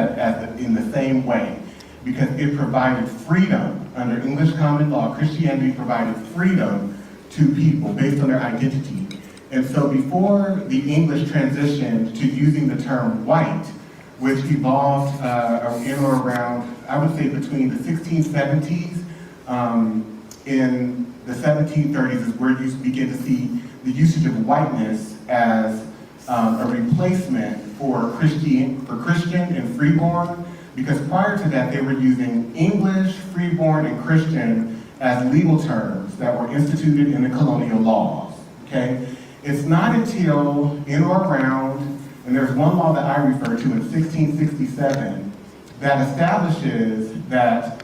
in the same way because it provided freedom under English common law. Christianity provided freedom to people based on their identity. And so before the English transitioned to using the term white, which evolved in or around, I would say between the 1670s, in the 1730s is where you begin to see the usage of whiteness as a replacement for Christian and freeborn, because prior to that they were using English, freeborn, and Christian as legal terms that were instituted in the colonial laws, okay? It's not until in or around, and there's one law that I refer to in 1667 that establishes that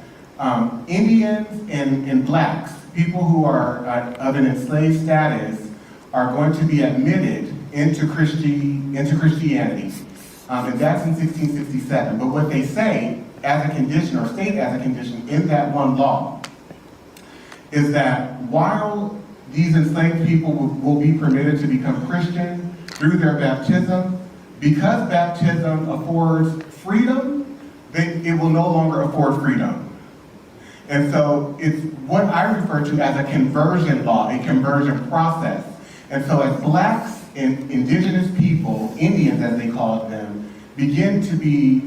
Indians and blacks, people who are of an enslaved status, are going to be admitted into Christianity. And that's in 1667. But what they say as a condition, or state as a condition in that one law, is that while these enslaved people will be permitted to become Christian through their baptism, because baptism affords freedom, then it will no longer afford freedom. And so it's what I refer to as a conversion law, a conversion process. And so as blacks and indigenous people, Indians as they called them, begin to be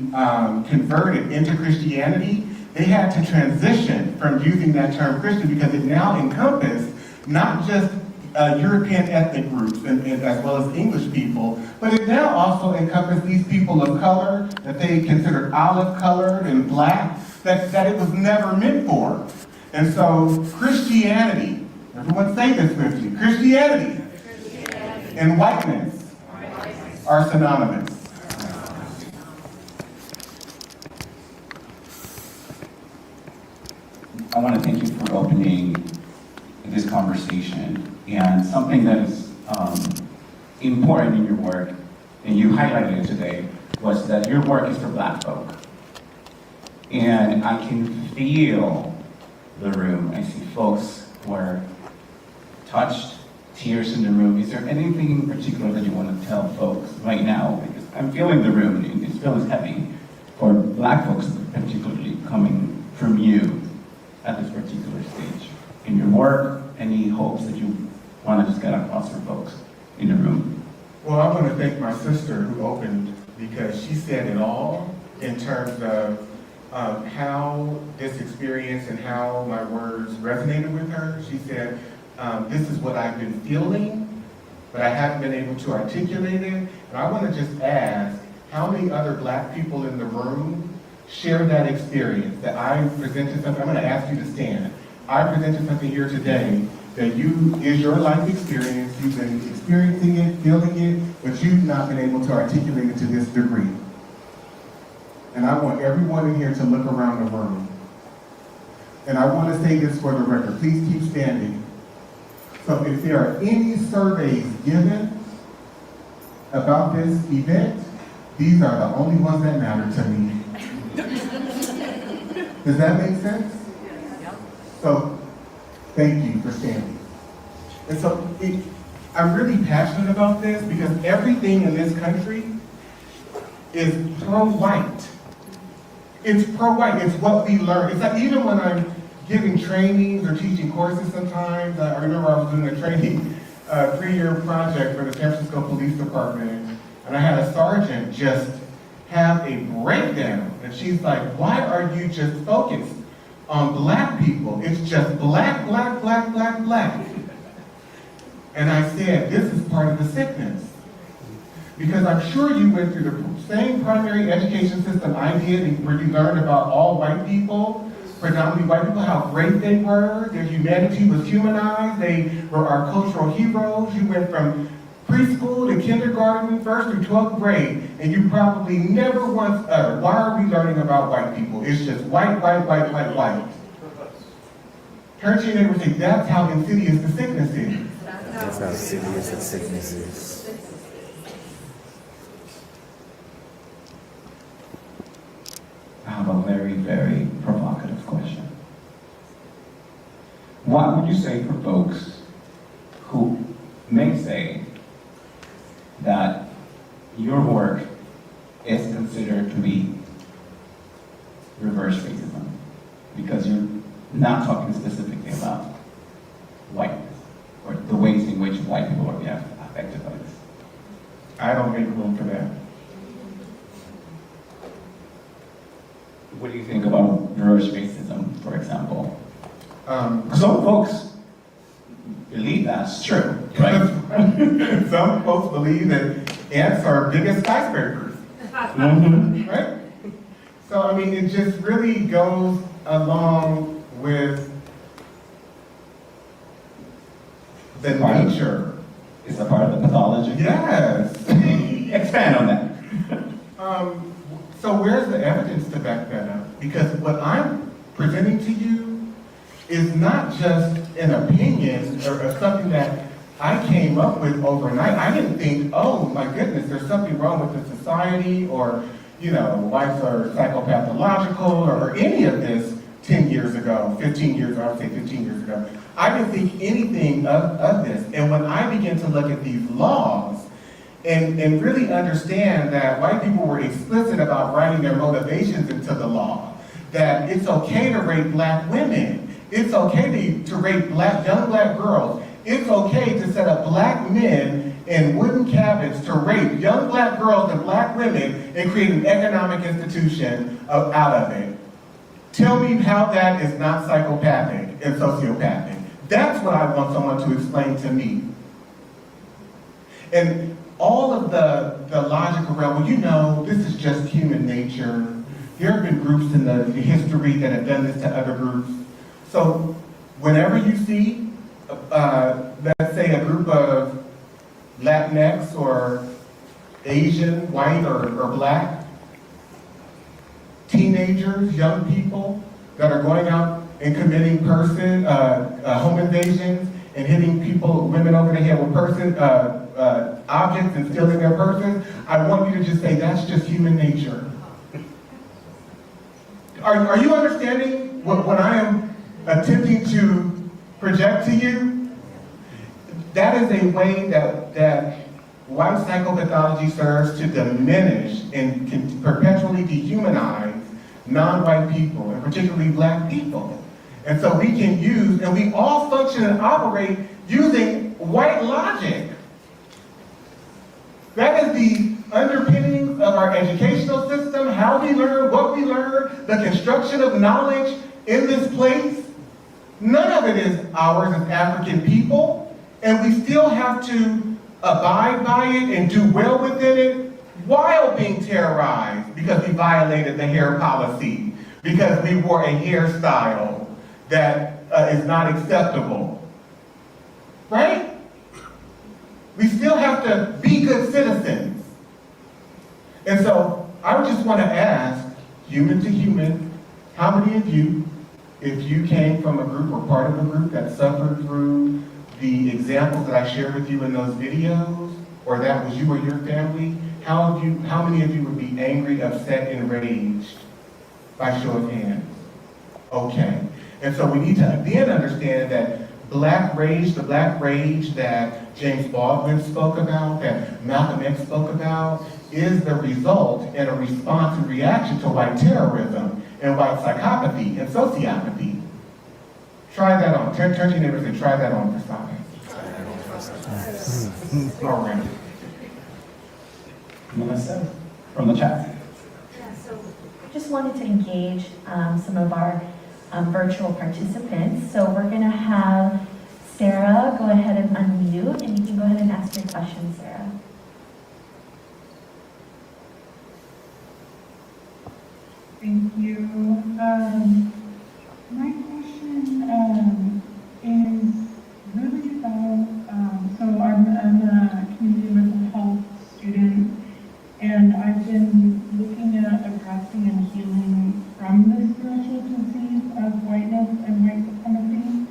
converted into Christianity, they had to transition from using that term Christian because it now encompassed not just European ethnic groups and as well as English people, but it now also encompassed these people of color that they considered olive-colored and black, that it was never meant for. And so Christianity, everyone say this with you, Christianity and whiteness are synonymous. I want to thank you for opening this conversation, and something that is important in your work, and you highlighted it today, was that your work is for Black folk. And I can feel the room. I see folks who are touched, tears in the room. Is there anything in particular that you want to tell folks right now? Because I'm feeling the room, and it feels heavy for Black folks, particularly coming from you at this particular stage. In your work, any hopes that you want to just get across for folks in the room? Well, I want to thank my sister who opened, because she said it all in terms of how this experience and how my words resonated with her. She said, this is what I've been feeling, but I haven't been able to articulate it. And I want to just ask, how many other Black people in the room share that experience, that I presented something? I'm going to ask you to stand. I presented something here today that is your life experience. You've been experiencing it, feeling it, but you've not been able to articulate it to this degree. And I want everyone in here to look around the room. And I want to say this for the record. Please keep standing. So if there are any surveys given about this event, these are the only ones that matter to me. Does that make sense? So, thank you for standing. And so, I'm really passionate about this because everything in this country is pro-white. It's pro-white, it's what we learn. It's like even when I'm giving trainings or teaching courses sometimes, I remember I was doing a training, 3-year project for the San Francisco Police Department, and I had a sergeant just have a breakdown, and she's like, why are you just focused on Black people? It's just black, black, black, black, black. And I said, this is part of the sickness. Because I'm sure you went through the same primary education system I did, where you learned about all white people, predominantly white people, how great they were, their humanity was humanized, they were our cultural heroes. You went from preschool to kindergarten, 1st through 12th grade, and you probably never once uttered, why are we learning about white people? It's just white, white, white, white, white. Turn to your neighbor and say, that's how insidious the sickness is. That's how insidious the sickness is. I have a very, very provocative question. What would you say for folks who may say that your work is considered to be reverse racism? Because you're not talking specifically about whiteness or the ways in which white people are being affected by this. I don't make room for that. What do you think about reverse racism, for example? Some folks believe that's true, right? Some folks believe that ants are biggest skyscrapers, right? So, I mean, it just really goes along with the nature. It's a part of the pathology? Yes. Expand on that. So where's the evidence to back that up? Because what I'm presenting to you is not just an opinion or something that I came up with overnight. I didn't think, oh my goodness, there's something wrong with the society, or, you know, whites are psychopathological or any of this. 10 years ago, 15 years ago, I would say 15 years ago. I didn't think anything of this. And when I began to look at these laws and really understand that white people were explicit about writing their motivations into the law, that it's okay to rape black women, it's okay to rape young black girls, it's okay to set up black men in wooden cabins to rape young black girls and black women and create an economic institution out of it. Tell me how that is not psychopathic and sociopathic. That's what I want someone to explain to me. And all of the logic around, well, you know, this is just human nature. There have been groups in the history that have done this to other groups. So whenever you see, let's say, a group of Latinx or Asian, white or black teenagers, young people that are going out and committing home invasions and hitting women over the head with objects and stealing their persons, I want you to just say that's just human nature. Are you understanding what I am attempting to project to you? That is a way that white psychopathology serves to diminish and can perpetually dehumanize non-white people, and particularly black people. And so we can use, and we all function and operate using white logic. That is the underpinnings of our educational system, how we learn, what we learn, the construction of knowledge in this place. None of it is ours as African people, and we still have to abide by it and do well within it while being terrorized because we violated the hair policy, because we wore a hairstyle that is not acceptable, right? We still have to be good citizens. And so I would just want to ask, human to human, how many of you, if you came from a group or part of a group that suffered through the examples that I shared with you in those videos, or that was you or your family, how many of you would be angry, upset, enraged by show of hands? Okay. And so we need to then understand that black rage, the black rage that James Baldwin spoke about, that Malcolm X spoke about, is the result and a response and reaction to white terrorism and white psychopathy and sociopathy. Try that on. Turn to your neighbors and try that on for size. All right. Melissa, from the chat. Yeah, so I just wanted to engage some of our virtual participants. So we're going to have Sarah go ahead and unmute, and you can go ahead and ask your question, Sarah. Thank you. My question is really about, so I'm a community mental health student, and I've been looking at addressing and healing from the spiritual disease of whiteness and white supremacy,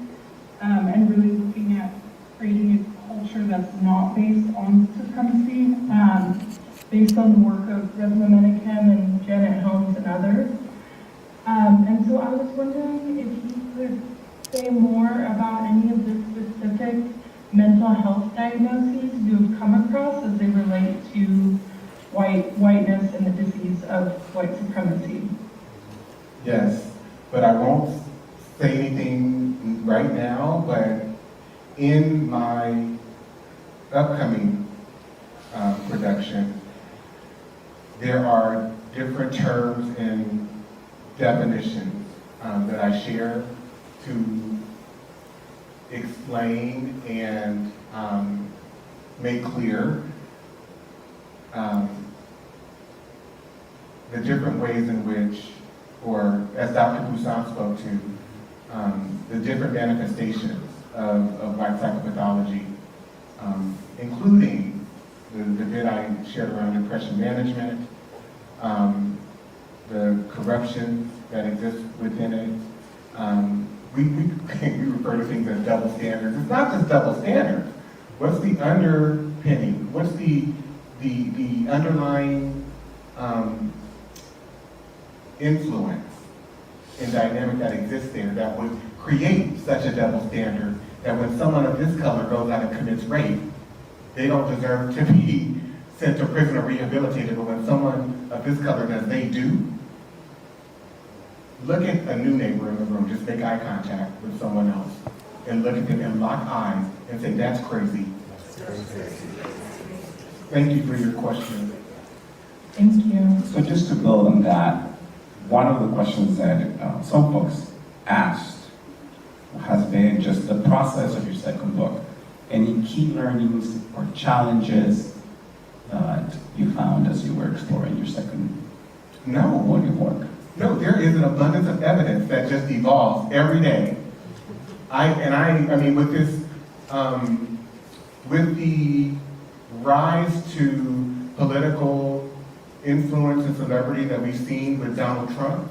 and really looking at creating a culture that's not based on supremacy, based on the work of Resma Menachem and Janet Holmes and others. And so I was wondering if you could say more about any of the specific mental health diagnoses you've come across as they relate to whiteness and the disease of white supremacy. Yes, but I won't say anything right now, but in my upcoming production, there are different terms and definitions that I share to explain and make clear the different ways in which, or as Dr. Poussin spoke to, the different manifestations of white psychopathology, including the bit I shared around depression management, the corruption that exists within it. We refer to things as double standards. It's not just double standards. What's the underpinning? What's the underlying influence and dynamic that exists there that would create such a double standard that when someone of this color goes out and commits rape, they don't deserve to be sent to prison or rehabilitated, but when someone of this color does, they do. Look at a new neighbor in the room, just make eye contact with someone else, and look at them and lock eyes and say, that's crazy. Thank you for your question. Thank you. So just to build on that, one of the questions that some folks asked has been just the process of your second book. Any key learnings or challenges that you found as you were exploring your second body of work? No, there is an abundance of evidence that just evolves every day. I mean, with this, with the rise to political influence and celebrity that we've seen with Donald Trump,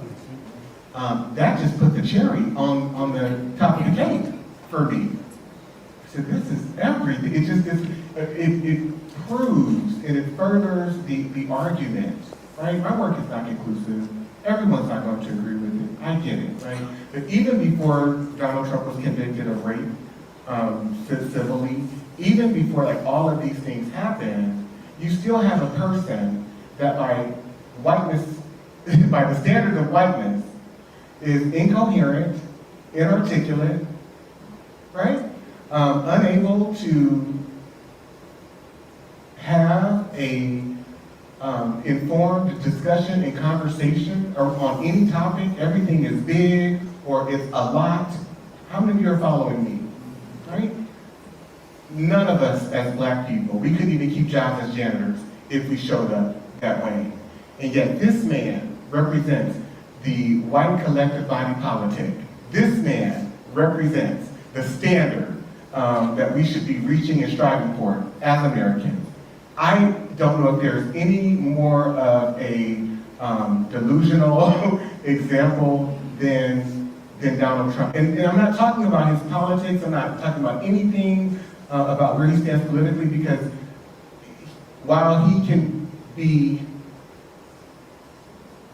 that just put the cherry on the top of the cake for me. So this is everything. It just it proves and it furthers the argument, right? My work is not conclusive. Everyone's not going to agree with it. I get it, right? But even before Donald Trump was convicted of rape civilly, even before like all of these things happened, you still have a person that by whiteness, by the standards of whiteness, is incoherent, inarticulate, right? Unable to have a informed discussion and conversation on any topic. Everything is big or it's a lot. How many of you are following me, right? None of us as black people, we couldn't even keep jobs as janitors if we showed up that way. And yet this man represents the white collective body politic. This man represents the standard that we should be reaching and striving for as Americans. I don't know if there's any more of a delusional example than Donald Trump. And I'm not talking about his politics, I'm not talking about anything about where he stands politically, because while he can be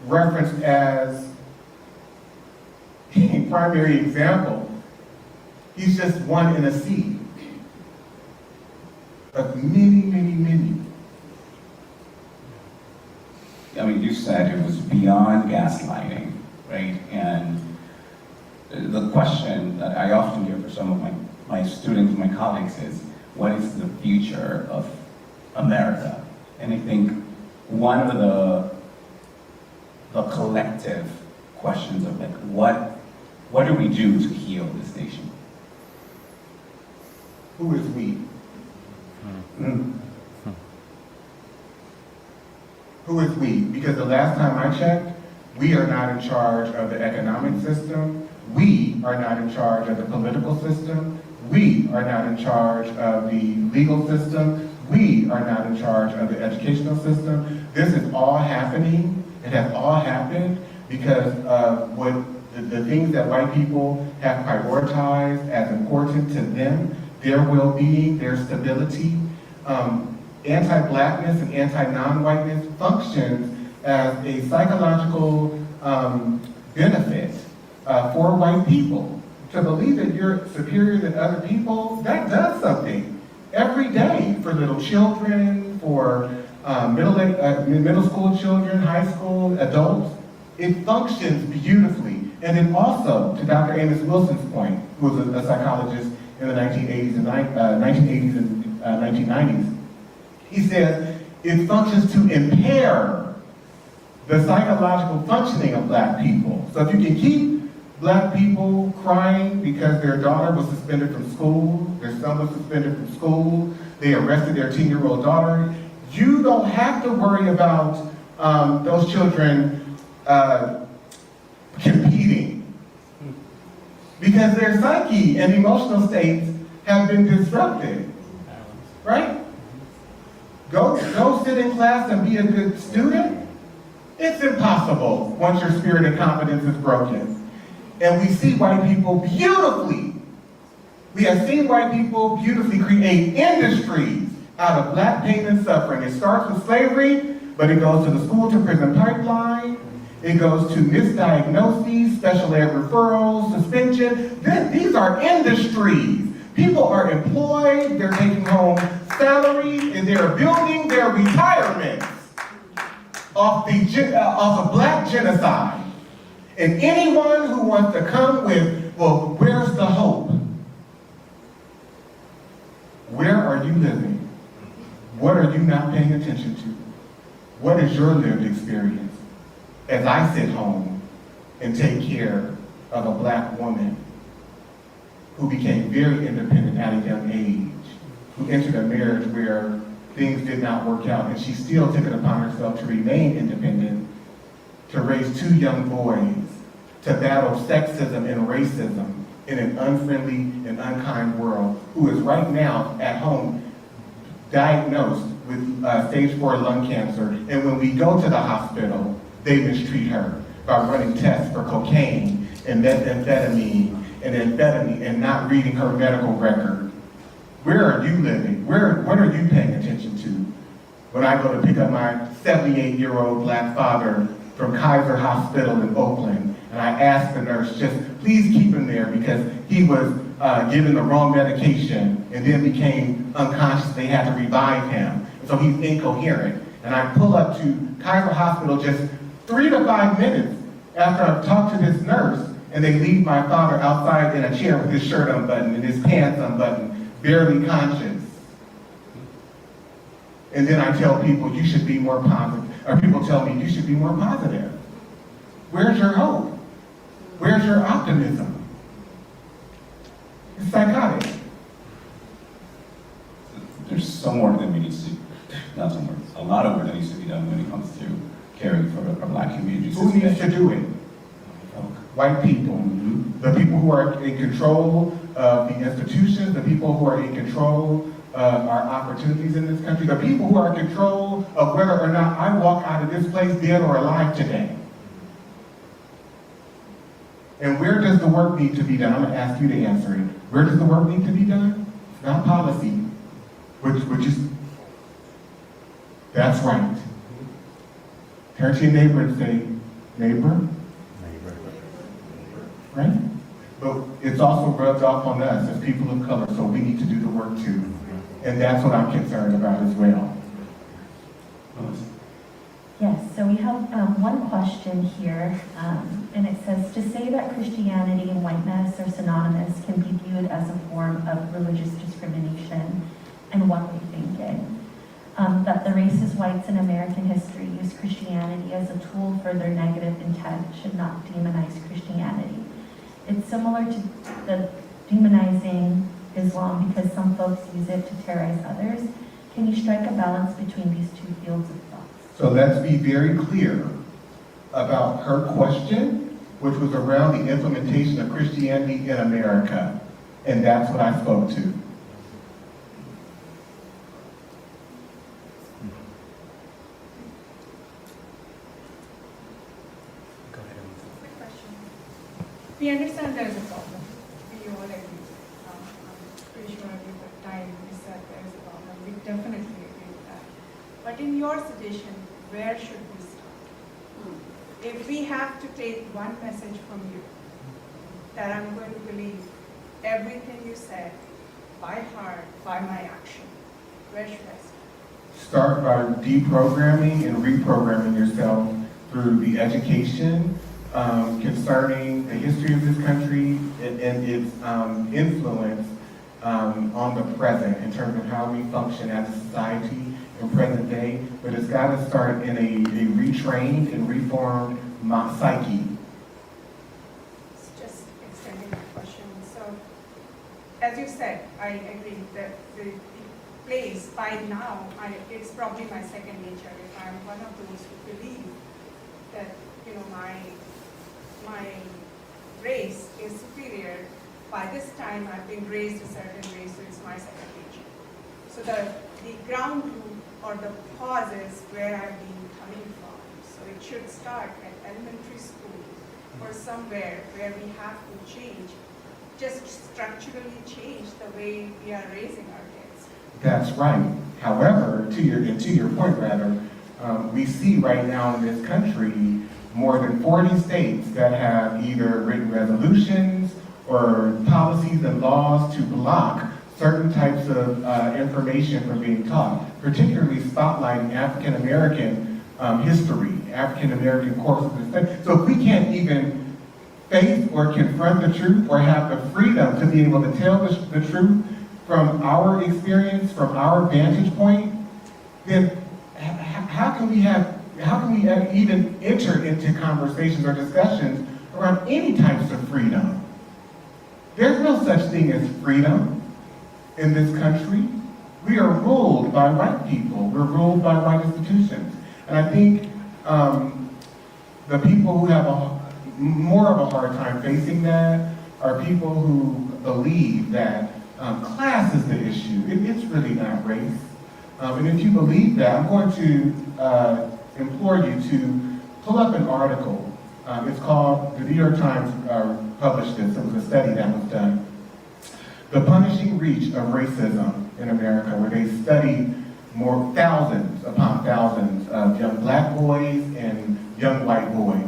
referenced as a primary example, he's just one in a sea of many, many, many. I mean, you said it was beyond gaslighting, right? And the question that I often hear for some of my students, my colleagues is, what is the future of America? And I think one of the collective questions of like, what do we do to heal this nation? Who is we? Who is we? Because the last time I checked, we are not in charge of the economic system. We are not in charge of the political system. We are not in charge of the legal system. We are not in charge of the educational system. This is all happening. It has all happened because of what the things that white people have prioritized as important to them, their well-being, their stability. Anti-blackness and anti-non-whiteness functions as a psychological benefit for white people. To believe that you're superior than other people, that does something every day for little children, for middle school children, high school, adults. It functions beautifully. And then also, to Dr. Amos Wilson's point, who was a psychologist in the 1980s and 1990s, he says it functions to impair the psychological functioning of black people. So if you can keep black people crying because their daughter was suspended from school, their son was suspended from school, they arrested their 10-year-old daughter, you don't have to worry about those children competing, because their psyche and emotional states have been disrupted, right? Go sit in class and be a good student? It's impossible once your spirit and confidence is broken. And we see white people beautifully. We have seen white people beautifully create industries out of black pain and suffering. It starts with slavery, but it goes to the school to prison pipeline. It goes to misdiagnoses, special ed referrals, suspension. These are industries. People are employed, they're taking home salaries, and they're building their retirements off of black genocide. And anyone who wants to come with, well, where's the hope? Where are you living? What are you not paying attention to? What is your lived experience? As I sit home and take care of a black woman who became very independent at a young age, who entered a marriage where things did not work out, and she still took it upon herself to remain independent, to raise 2 young boys, to battle sexism and racism in an unfriendly and unkind world, who is right now at home diagnosed with stage 4 lung cancer, and when we go to the hospital, they mistreat her by running tests for cocaine and methamphetamine and not reading her medical record. Where are you living? What are you paying attention to? When I go to pick up my 78-year-old black father from Kaiser Hospital in Oakland, and I ask the nurse, just please keep him there because he was given the wrong medication and then became unconscious. They had to revive him. So he's incoherent. And I pull up to Kaiser Hospital just 3 to 5 minutes after I've talked to this nurse, and they leave my father outside in a chair with his shirt unbuttoned and his pants unbuttoned, barely conscious. And then I tell people, you should be more positive. Or people tell me, you should be more positive. Where's your hope? Where's your optimism? It's psychotic. There's some work that we need to do, not some work, a lot of work that needs to be done when it comes to caring for our black communities. Who needs to do it? White people. Mm-hmm. The people who are in control of the institutions, the people who are in control of our opportunities in this country, the people who are in control of whether or not I walk out of this place dead or alive today. And where does the work need to be done? I'm going to ask you to answer it. Where does the work need to be done? It's not policy, which is, that's right. Turn to your neighbor and say, neighbor. Right? But it's also rubbed off on us as people of color, so we need to do the work too. And that's what I'm concerned about as well. Yes, so we have one question here, and it says, to say that Christianity and whiteness are synonymous can be viewed as a form of religious discrimination, and what we're thinking. That the racist whites in American history used Christianity as a tool for their negative intent should not demonize Christianity. It's similar to the demonizing Islam because some folks use it to terrorize others. Can you strike a balance between these 2 fields of thought? So let's be very clear about her question, which was around the implementation of Christianity in America. And that's what I spoke to. We understand there is a problem. We all agree. I'm pretty sure at the time we said there is a problem. We definitely agree with that. But in your suggestion, where should we start? If we have to take one message from you, that I'm going to believe everything you said by heart, by my action, where should I start? Start by deprogramming and reprogramming yourself through the education concerning the history of this country and its influence on the present in terms of how we function as a society in present day. But it's got to start in a retrained and reformed psyche. It's just extending my question. So, as you said, I agree that the place by now, it's probably my second nature. If I'm one of those who believe that, you know, my race is superior, by this time I've been raised a certain way, so it's my second nature. So the ground root or the cause is where I've been coming from. So it should start at elementary school or somewhere where we have to change, just structurally change the way we are raising our kids. That's right. However, to your point rather, we see right now in this country more than 40 states that have either written resolutions or policies and laws to block certain types of information from being taught, particularly spotlighting African American history, African American courses. So if we can't even face or confront the truth or have the freedom to be able to tell the truth from our experience, from our vantage point, then how can we even enter into conversations or discussions around any types of freedom? There's no such thing as freedom in this country. We are ruled by white people. We're ruled by white institutions. And I think the people who have more of a hard time facing that are people who believe that class is the issue. It's really not race. And if you believe that, I'm going to implore you to pull up an article. It's called, the New York Times published this. It was a study that was done. The Punishing Reach of Racism in America, where they studied thousands upon thousands of young black boys and young white boys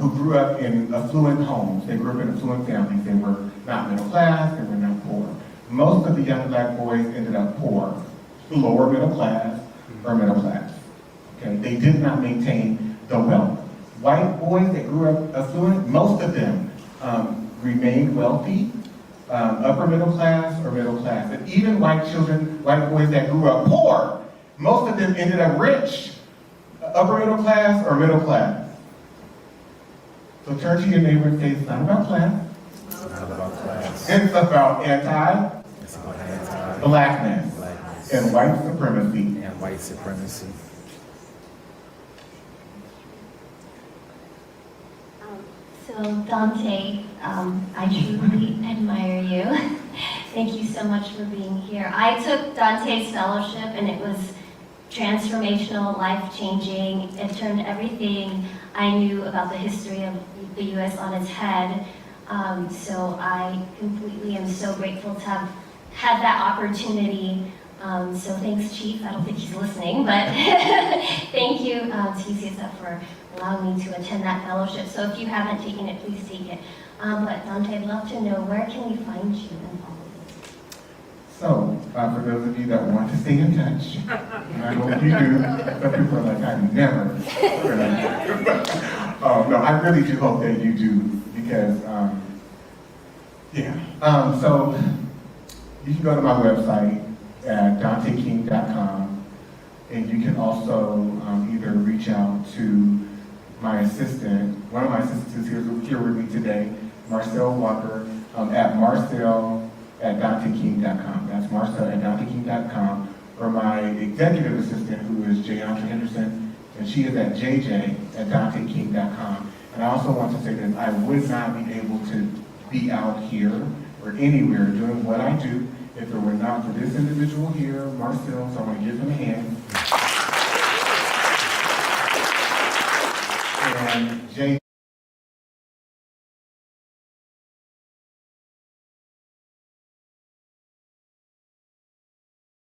who grew up in affluent homes. They grew up in affluent families. They were not middle class, they were not poor. Most of the young black boys ended up poor, lower middle class or middle class. Okay? They did not maintain the wealth. White boys that grew up affluent, most of them remained wealthy, upper middle class or middle class. And even white children, white boys that grew up poor, most of them ended up rich, upper middle class or middle class. So turn to your neighbor and say, it's not about class. It's not about class. It's about anti-blackness and white supremacy. And white supremacy. So Dante, I truly admire you. Thank you so much for being here. I took Dante's fellowship and it was transformational, life-changing. It turned everything I knew about the history of the U.S. on its head. So I completely am so grateful to have had that opportunity. So thanks, Chief. I don't think he's listening, but thank you to UCSF for allowing me to attend that fellowship. So if you haven't taken it, please take it. But Dante, I'd love to know, where can we find you and follow you? So, for those of you that want to stay in touch, and I hope you do, some people are like, I never. No, I really do hope that you do, because, so you can go to my website at danteking.com, and you can also either reach out to my assistant, one of my assistants is here with me today, Marcel Walker, at marcel@danteking.com. That's marcel@danteking.com. Or my executive assistant, who is Jayandra Henderson, and she is at jj@danteking.com. And I also want to say that I would not be able to be out here or anywhere doing what I do if it were not for this individual here, Marcel, so I want to give him a hand. And Jay